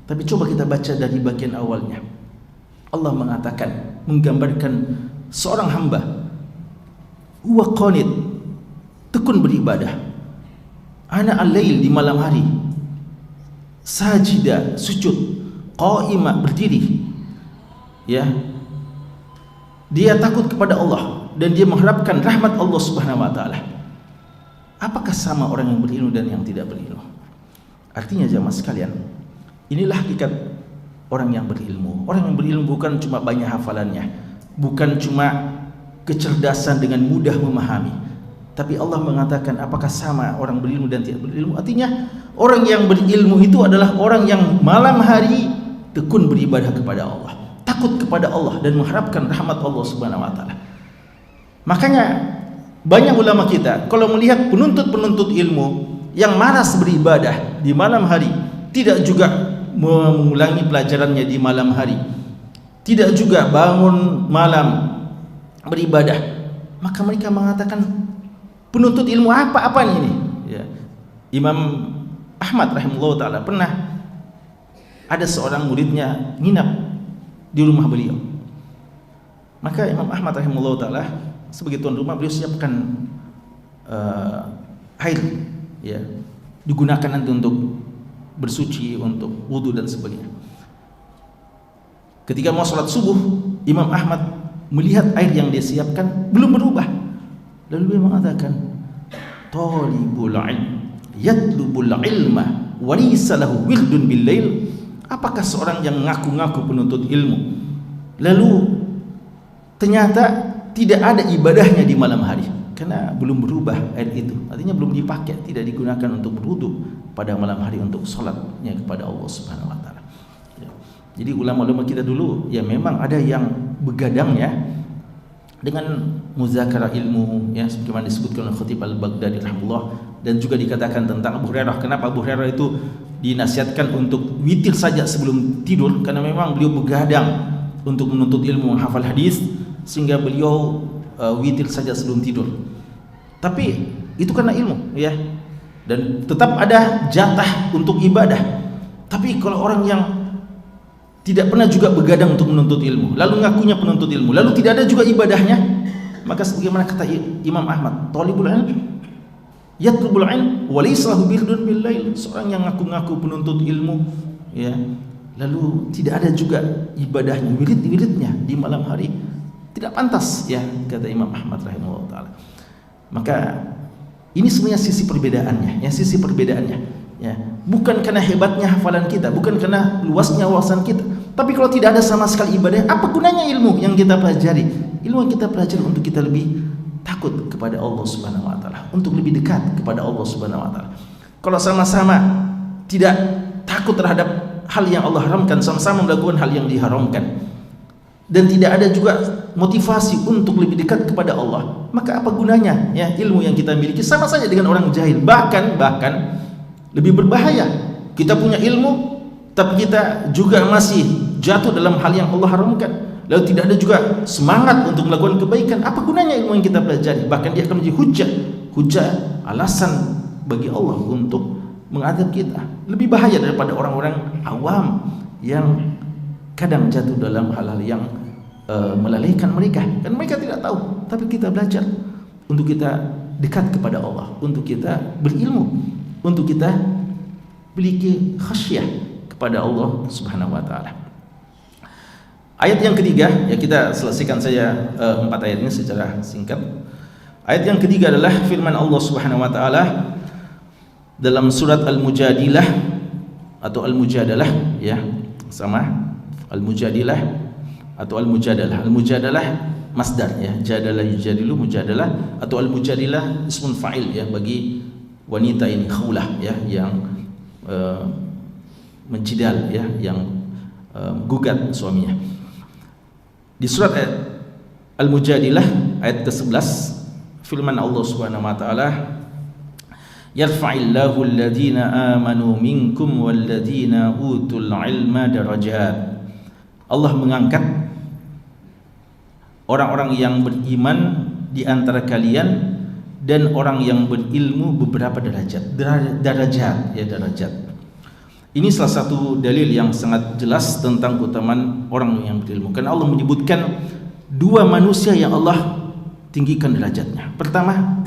Tapi coba kita baca dari bagian awalnya. Allah mengatakan, menggambarkan seorang hamba huwa qanit, tekun beribadah, ana al-lail, di malam hari, sajida, sujud, qa'ima, berdiri, ya, dia takut kepada Allah dan dia mengharapkan rahmat Allah Subhanahu wa taala. Apakah sama orang yang berilmu dan yang tidak berilmu? Artinya jamaah sekalian, inilah hakikat orang yang berilmu. Orang yang berilmu bukan cuma banyak hafalannya, bukan cuma kecerdasan dengan mudah memahami, tapi Allah mengatakan apakah sama orang berilmu dan tidak berilmu. Artinya orang yang berilmu itu adalah orang yang malam hari tekun beribadah kepada Allah, takut kepada Allah dan mengharapkan rahmat Allah Subhanahu wa taala. Makanya banyak ulama kita kalau melihat penuntut-penuntut ilmu yang malas beribadah di malam hari, tidak juga mengulangi pelajarannya di malam hari, tidak juga bangun malam beribadah, maka mereka mengatakan penuntut ilmu apa ini, ya. Imam Ahmad rahimahullah ta'ala pernah ada seorang muridnya nginap di rumah beliau. Maka Imam Ahmad rahimahullah ta'ala sebagai tuan rumah, beliau siapkan air, ya, digunakan nanti untuk bersuci, untuk wudu dan sebagainya. Ketika mau sholat subuh, Imam Ahmad melihat air yang dia siapkan belum berubah. Lalu dia mengatakan, talibul ilm yatlubul ilma wa laysa lahu wirdun bil lail. Apakah seorang yang ngaku-ngaku penuntut ilmu lalu ternyata tidak ada ibadahnya di malam hari karena belum berubah air itu, artinya belum dipakai, tidak digunakan untuk berwudu pada malam hari untuk sholatnya kepada Allah Subhanahu wa taala. Ya. Jadi ulama-ulama kita dulu ya memang ada yang begadang, ya, dengan muzakarah ilmu, ya, sebagaimana disebutkan oleh Khatib Al-Baghdadi rahimahullah, dan juga dikatakan tentang Abu Hurairah. Kenapa Abu Hurairah itu dinasihatkan untuk witir saja sebelum tidur? Karena memang beliau begadang untuk menuntut ilmu, menghafal hadis, sehingga beliau witir saja sebelum tidur. Tapi itu karena ilmu, ya, dan tetap ada jatah untuk ibadah. Tapi kalau orang yang tidak pernah juga begadang untuk menuntut ilmu, lalu ngakunya penuntut ilmu, lalu tidak ada juga ibadahnya, maka sebagaimana kata Imam Ahmad, talibul ilm yatlubul ilm wa laysa lahu wirdun bil lail, seorang yang ngaku-ngaku penuntut ilmu, ya, lalu tidak ada juga ibadahnya, wirid-wiridnya di malam hari, tidak pantas, ya, kata Imam Ahmad rahimahullah taala. Maka ini sebenarnya sisi perbedaannya, ya, sisi perbedaannya, ya, bukan karena hebatnya hafalan kita, bukan karena luasnya wawasan kita, tapi kalau tidak ada sama sekali ibadah, apa gunanya ilmu yang kita pelajari? Ilmu yang kita pelajari untuk kita lebih takut kepada Allah Subhanahu wa taala, untuk lebih dekat kepada Allah Subhanahu wa taala. Kalau sama-sama tidak takut terhadap hal yang Allah haramkan, sama-sama melakukan hal yang diharamkan, dan tidak ada juga motivasi untuk lebih dekat kepada Allah, maka apa gunanya, ya, ilmu yang kita miliki? Sama saja dengan orang jahil, bahkan lebih berbahaya. Kita punya ilmu tapi kita juga masih jatuh dalam hal yang Allah haramkan, lalu tidak ada juga semangat untuk melakukan kebaikan, apa gunanya ilmu yang kita pelajari? Bahkan dia akan menjadi hujah alasan bagi Allah untuk mengadab kita. Lebih bahaya daripada orang-orang awam yang kadang jatuh dalam hal-hal yang melalaikan mereka, dan mereka tidak tahu. Tapi kita belajar untuk kita dekat kepada Allah, untuk kita berilmu, untuk kita memiliki khasyah kepada Allah Subhanahu wa taala. Ayat yang ketiga, ya kita selesaikan saja 4 ayat ini secara singkat. Ayat yang ketiga adalah firman Allah Subhanahu wa taala dalam surat Al-Mujadilah atau Al-Mujadalah, ya, sama Al-Mujadilah atau Al-Mujadalah. Al-Mujadalah masdar, ya, jadala yujadilu, mujadalah, atau Al-Mujadilah ismun fa'il, ya, bagi wanita ini, Khawlah, ya, yang mencidal, ya, yang gugat suaminya. Di surat Al-Mujadilah ayat ke-11 firman Allah Subhanahu wa taala, yarfa'illahu alladhina amanu minkum walladhina utul ilma darajat. Allah mengangkat orang-orang yang beriman di antara kalian dan orang yang berilmu beberapa derajat. Darajat, ya, darajat. Ini salah satu dalil yang sangat jelas tentang keutamaan orang yang berilmu. Karena Allah menyebutkan 2 manusia yang Allah tinggikan derajatnya. Pertama,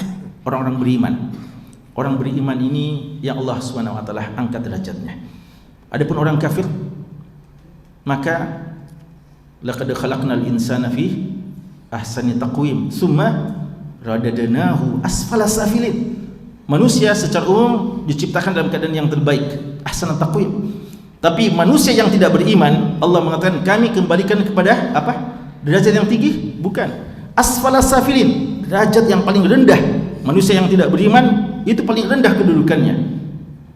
orang-orang beriman. Orang beriman ini yang Allah Subhanahu wa taala angkat derajatnya. Adapun orang kafir, maka laqad khalaqnal insana fi ahsani taqwim tsumma radadnahu asfala safilin. Manusia secara umum diciptakan dalam keadaan yang terbaik, ahsana taqwim. Tapi manusia yang tidak beriman, Allah mengatakan kami kembalikan kepada apa? Derajat yang tinggi? Bukan. Asfala safilin, derajat yang paling rendah. Manusia yang tidak beriman itu paling rendah kedudukannya.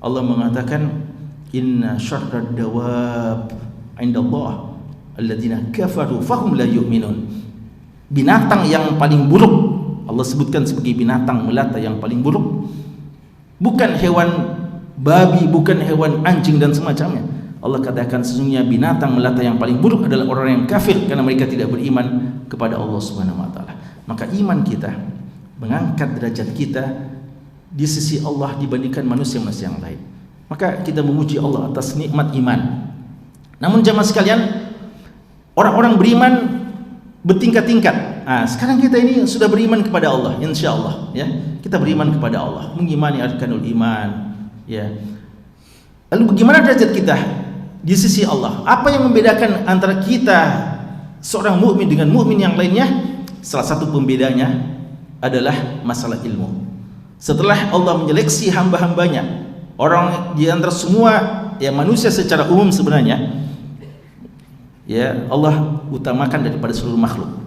Allah mengatakan inna syarrad dawab indallah alladzina kafaru fahum la yu'minun. Binatang yang paling buruk Allah sebutkan sebagai binatang melata yang paling buruk, bukan hewan babi, bukan hewan anjing dan semacamnya. Allah katakan sesungguhnya binatang melata yang paling buruk adalah orang yang kafir, karena mereka tidak beriman kepada Allah Subhanahu wa taala. Maka iman kita mengangkat derajat kita di sisi Allah dibandingkan manusia-manusia yang lain. Maka kita memuji Allah atas nikmat iman. Namun jemaah sekalian, orang-orang beriman bertingkat-tingkat. Nah, sekarang kita ini sudah beriman kepada Allah, insya Allah, ya. Kita beriman kepada Allah, mengimani arkanul iman, ya. Lalu bagaimana derajat kita di sisi Allah? Apa yang membedakan antara kita seorang mukmin dengan mukmin yang lainnya? Salah satu pembedanya adalah masalah ilmu. Setelah Allah menyeleksi hamba-hambanya, orang di antara semua, ya, manusia secara umum sebenarnya, ya, Allah utamakan daripada seluruh makhluk.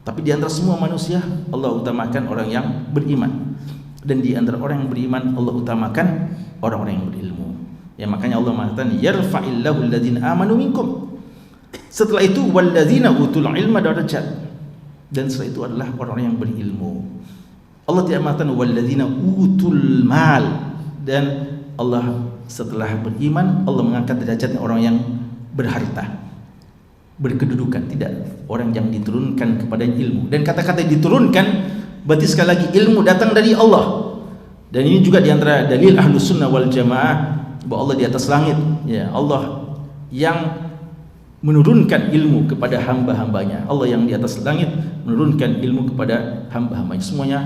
Tapi di antara semua manusia Allah utamakan orang yang beriman, dan di antara orang yang beriman Allah utamakan orang-orang yang berilmu. Ya, makanya Allah mengatakan yarfa'illahu alladhina amanu minkum. Setelah itu walladzina utul ilma darajat. Dan setelah itu adalah orang-orang yang berilmu. Allah tidak mengatakan walladzina utul mal, dan Allah setelah beriman Allah mengangkat derajatnya orang yang berharta, berkedudukan. Tidak, orang yang diturunkan kepada ilmu. Dan kata-kata diturunkan berarti sekali lagi ilmu datang dari Allah. Dan ini juga diantara dalil Ahlus Sunnah wal Jamaah bahwa Allah di atas langit, ya, Allah yang menurunkan ilmu kepada hamba-hambanya. Allah yang di atas langit menurunkan ilmu kepada hamba-hambanya. Semuanya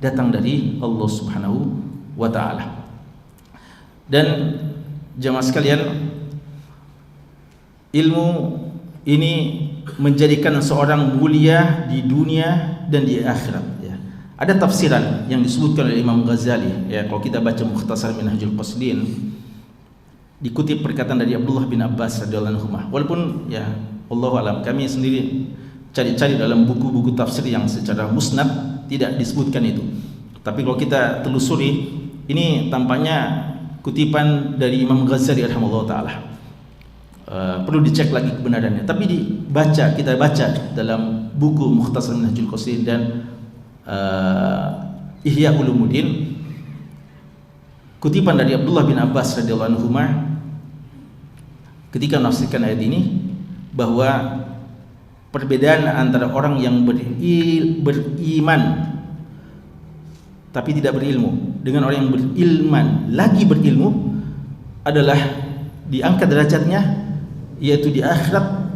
datang dari Allah Subhanahu wa ta'ala. Dan jemaah sekalian, ilmu ini menjadikan seorang mulia di dunia dan di akhirat, ya. Ada tafsiran yang disebutkan oleh Imam Ghazali, ya, kalau kita baca Mukhtasar Minhajul Qasidin, dikutip perkataan dari Abdullah bin Abbas radhiyallahu anhu. Walaupun, ya, Allahu alam, kami sendiri cari-cari dalam buku-buku tafsir yang secara musnad tidak disebutkan itu. Tapi kalau kita telusuri, ini tampaknya kutipan dari Imam Ghazali rahimahullah taala. Perlu dicek lagi kebenarannya. Tapi kita baca dalam buku Mukhtasar Minhajul Qasidin dan Ihya Ulumuddin, kutipan dari Abdullah bin Abbas radhiyallahu anhu, ketika menafsirkan ayat ini bahwa perbedaan antara orang yang beriman tapi tidak berilmu dengan orang yang berilman lagi berilmu adalah diangkat derajatnya, yaitu di akhirat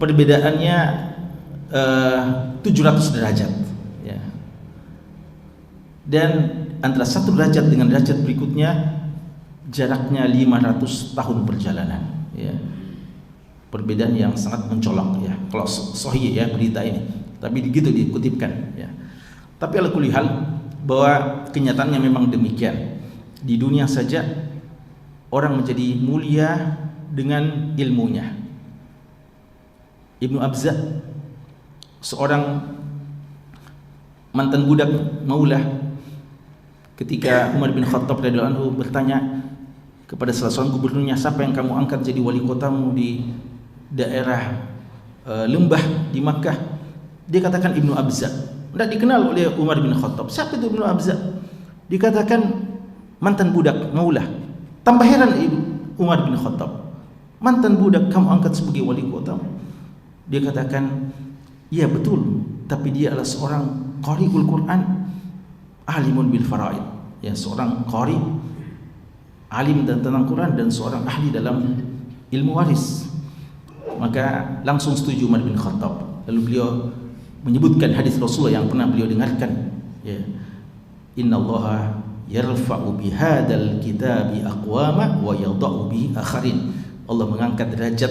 perbedaannya 700 derajat ya. Dan antara satu derajat dengan derajat berikutnya jaraknya 500 tahun perjalanan ya. Perbedaan yang sangat mencolok ya kalau sahih ya berita ini, tapi begitu dikutipkan ya. Tapi ala kulli hal bahwa kenyataannya memang demikian. Di dunia saja orang menjadi mulia dengan ilmunya. Ibnu Abza, seorang mantan budak Maulah, ketika Umar bin Khattab radhiyallahu anhu bertanya kepada salah seorang gubernurnya, siapa yang kamu angkat jadi wali kotamu di daerah lembah di Makkah? Dia katakan Ibnu Abza. Tidak dikenal oleh Umar bin Khattab. Siapa itu Ibnu Abza? Dikatakan mantan budak Maulah. Tambah heran Umar bin Khattab, mantan budak kamu angkat sebagai wali kotamu? Dia katakan, iya betul, tapi dia adalah seorang qari'ul Quran, alimun bil faraid ya, seorang qari, alim dan tentang Quran, dan seorang ahli dalam ilmu waris. Maka langsung setuju Umar bin Khattab. Lalu beliau menyebutkan hadis Rasulullah yang pernah beliau dengarkan ya, innallaha yarfa'u bihadzal kitabi aqwama wa yadha'u bihi akharin. Allah mengangkat derajat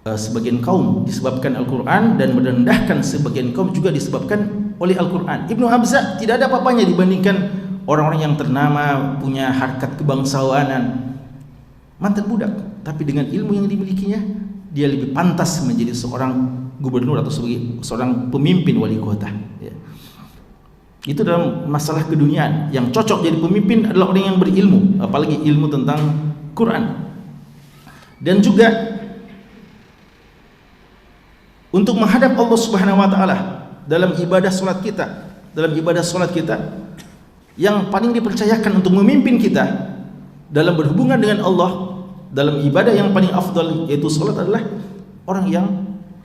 sebagian kaum disebabkan Al-Quran, dan merendahkan sebagian kaum juga disebabkan oleh Al-Quran. Ibnu Abza tidak ada apa-apanya dibandingkan orang-orang yang ternama, punya harkat kebangsawanan, mantan budak, tapi dengan ilmu yang dimilikinya dia lebih pantas menjadi seorang gubernur atau sebagai seorang pemimpin wali kota ya. Itu dalam masalah keduniaan. Yang cocok jadi pemimpin adalah orang yang berilmu, apalagi ilmu tentang Quran. Dan juga untuk menghadap Allah Subhanahu wa taala dalam ibadah salat kita, yang paling dipercayakan untuk memimpin kita dalam berhubungan dengan Allah, dalam ibadah yang paling afdal yaitu salat, adalah orang yang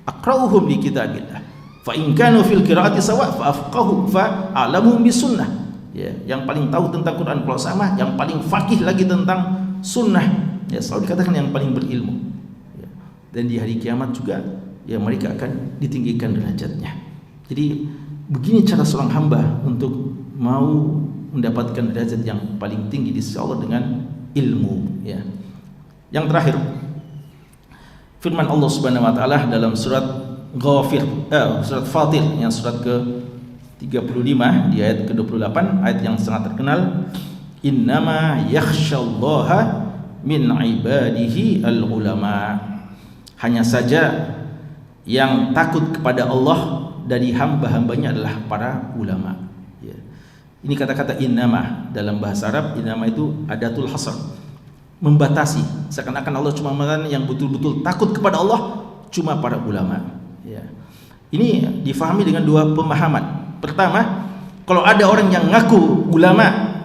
aqra'uhum li kitabillah. Fa in kanu fil qiraati sawa fa afqahu fa a'lamuhum bis sunnah. Ya, yang paling tahu tentang Quran kalau sama, yang paling faqih lagi tentang sunnah. Ya, selalu dikatakan yang paling berilmu. Ya. Dan di hari kiamat juga ya mereka akan ditinggikan derajatnya. Jadi begini cara seorang hamba untuk mau mendapatkan derajat yang paling tinggi di sisi Allah dengan ilmu ya. Yang terakhir, firman Allah Subhanahu wa taala dalam surat surat Fatir yang surat ke-35 di ayat ke-28, ayat yang sangat terkenal, innama yakhsyallaha min ibadihi al-ulama. Hanya saja yang takut kepada Allah dari hamba-hambanya adalah para ulama ya. Ini kata-kata innama dalam bahasa Arab, innama itu adatul hasr, membatasi, seakan-akan Allah cuma mengatakan yang betul-betul takut kepada Allah cuma para ulama ya. Ini difahami dengan dua pemahaman. Pertama, kalau ada orang yang ngaku ulama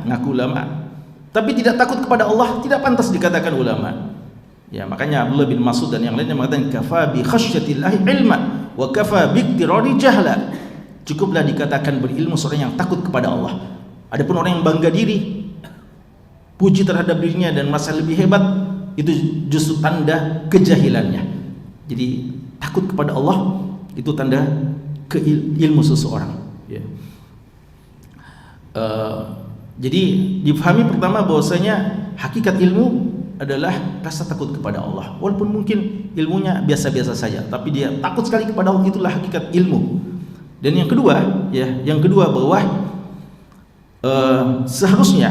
tapi tidak takut kepada Allah, tidak pantas dikatakan ulama ya. Makanya Abdullah bin Mas'ud dan yang lainnya mengatakan kafa bi khasyatillahi ilma wa kafa bi iktirari jahla. Cukuplah dikatakan berilmu seorang yang takut kepada Allah. Adapun orang yang bangga diri, puji terhadap dirinya dan merasa lebih hebat, itu justru tanda kejahilannya. Jadi takut kepada Allah itu tanda ilmu seseorang ya. Jadi dipahami pertama bahwasanya hakikat ilmu adalah rasa takut kepada Allah. Walaupun mungkin ilmunya biasa-biasa saja, tapi dia takut sekali kepada Allah, itulah hakikat ilmu. Dan yang kedua bahwa seharusnya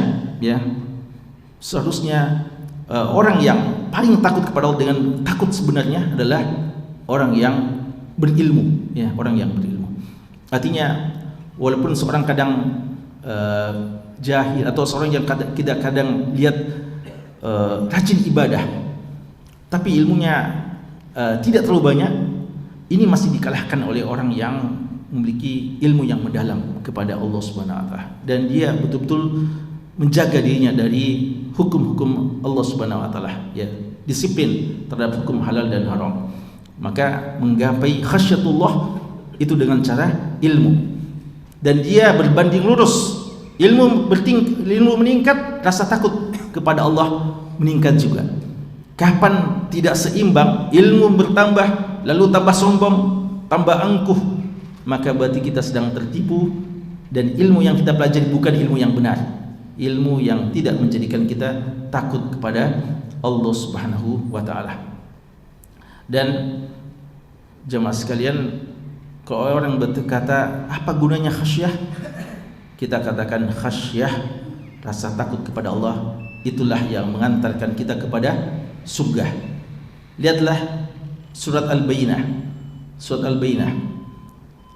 orang yang paling takut kepada Allah dengan takut sebenarnya adalah orang yang berilmu ya, orang yang berilmu. Artinya walaupun seorang kadang jahil atau seorang yang kadang lihat rajin ibadah tapi ilmunya tidak terlalu banyak, ini masih dikalahkan oleh orang yang memiliki ilmu yang mendalam kepada Allah Subhanahu wa taala, dan dia betul-betul menjaga dirinya dari hukum-hukum Allah Subhanahu wa taala ya. disiplin terhadap hukum halal dan haram. Maka menggapai khasyatullah itu dengan cara ilmu, dan dia berbanding lurus. Ilmu meningkat, rasa takut kepada Allah meningkat juga. Kapan tidak seimbang, ilmu bertambah lalu tambah sombong, tambah angkuh, maka berarti kita sedang tertipu, dan ilmu yang kita pelajari bukan ilmu yang benar, ilmu yang tidak menjadikan kita takut kepada Allah Subhanahu wa taala. Dan jemaah sekalian, kalau orang berkata apa gunanya khasyah, kita katakan khasyah, rasa takut kepada Allah, itulah yang mengantarkan kita kepada surga. Lihatlah surat Al-Bayyinah. Surat Al-Bayyinah,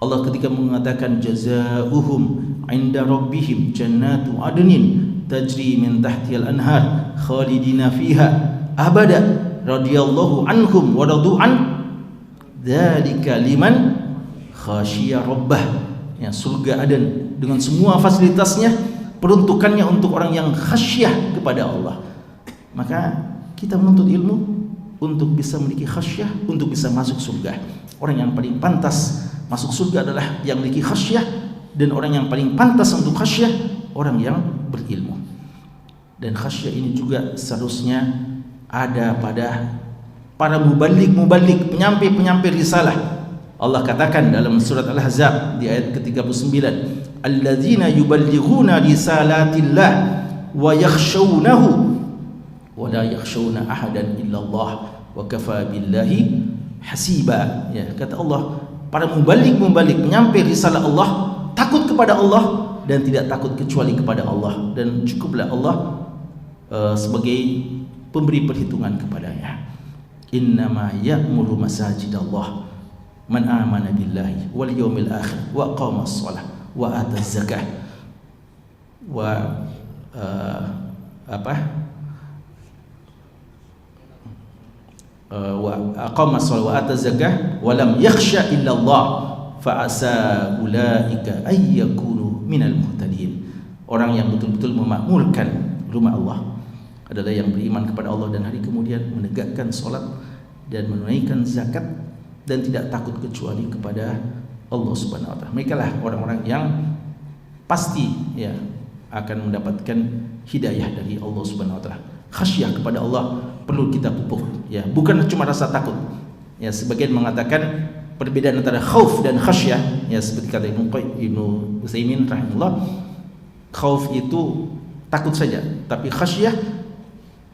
Allah ketika mengatakan jazaohum 'inda rabbihim jannatu adnin tajri min tahtihal anhar khalidina fiha abada radhiyallahu anhum wa radu an dzalika liman khasyiya rabbah. Ya, surga Aden dengan semua fasilitasnya, peruntukannya untuk orang yang khasyah kepada Allah. Maka kita menuntut ilmu untuk bisa memiliki khasyah, untuk bisa masuk surga. Orang yang paling pantas masuk surga adalah yang memiliki khasyah, dan orang yang paling pantas untuk khasyah orang yang berilmu. Dan khasyah ini juga seharusnya ada pada para muballigh, penyampai risalah. Allah katakan dalam surat Al-Ahzab di ayat ke-39, alladzina yuballighuna risalatillah wa yakhshawnahu wa la yakhshawna ahadan illallah wa kafa billahi hasiba. Ya, kata Allah, para muballigh, penyampai risalah Allah, takut kepada Allah dan tidak takut kecuali kepada Allah, dan cukuplah Allah sebagai pemberi perhitungan kepadanya. Innama ya'muru masajidallah man amana billahi wal yawmil akhir wa aqama shalah wa ata zakah wa wa aqama shalah wa ata zakah wa lam yakhsha illa Allah fa asa ulaika ay yakunu minal muhtadin. Orang yang betul-betul memakmurkan rumah Allah adalah yang beriman kepada Allah dan hari kemudian, menegakkan salat dan menunaikan zakat, dan tidak takut kecuali kepada Allah Subhanahu wa taala. Mereka lah orang-orang yang pasti ya akan mendapatkan hidayah dari Allah Subhanahu wa taala. Khasyah kepada Allah perlu kita pupuk, ya, bukan cuma rasa takut. Ya, sebagian mengatakan perbedaan antara khauf dan khasyah, ya, seperti kata Ibnu Utsaimin rahimahullah, khauf itu takut saja, tapi khasyah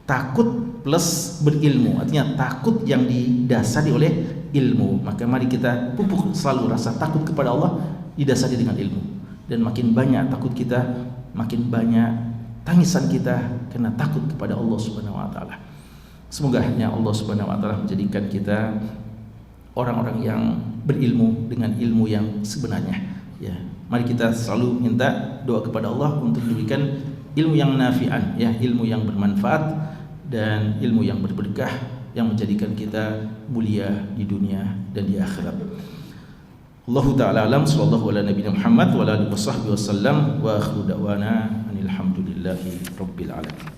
takut plus berilmu, artinya takut yang didasari oleh ilmu. Maka mari kita pupuk selalu rasa takut kepada Allah didasari dengan ilmu, dan makin banyak takut kita, makin banyak tangisan kita karena takut kepada Allah Subhanahu wa taala. Semoga ya Allah Subhanahu wa taala menjadikan kita orang-orang yang berilmu dengan ilmu yang sebenarnya. Ya, mari kita selalu minta doa kepada Allah untuk diberikan ilmu yang nafi'an, ya, ilmu yang bermanfaat dan ilmu yang berberkah yang menjadikan kita mulia di dunia dan di akhirat. Allahu ta'ala alam, sallallahu ala nabiyina Muhammad wa ala alihi wasahbihi wasallam, wa akhiru da'wana anil hamdulillahi rabbil alamin.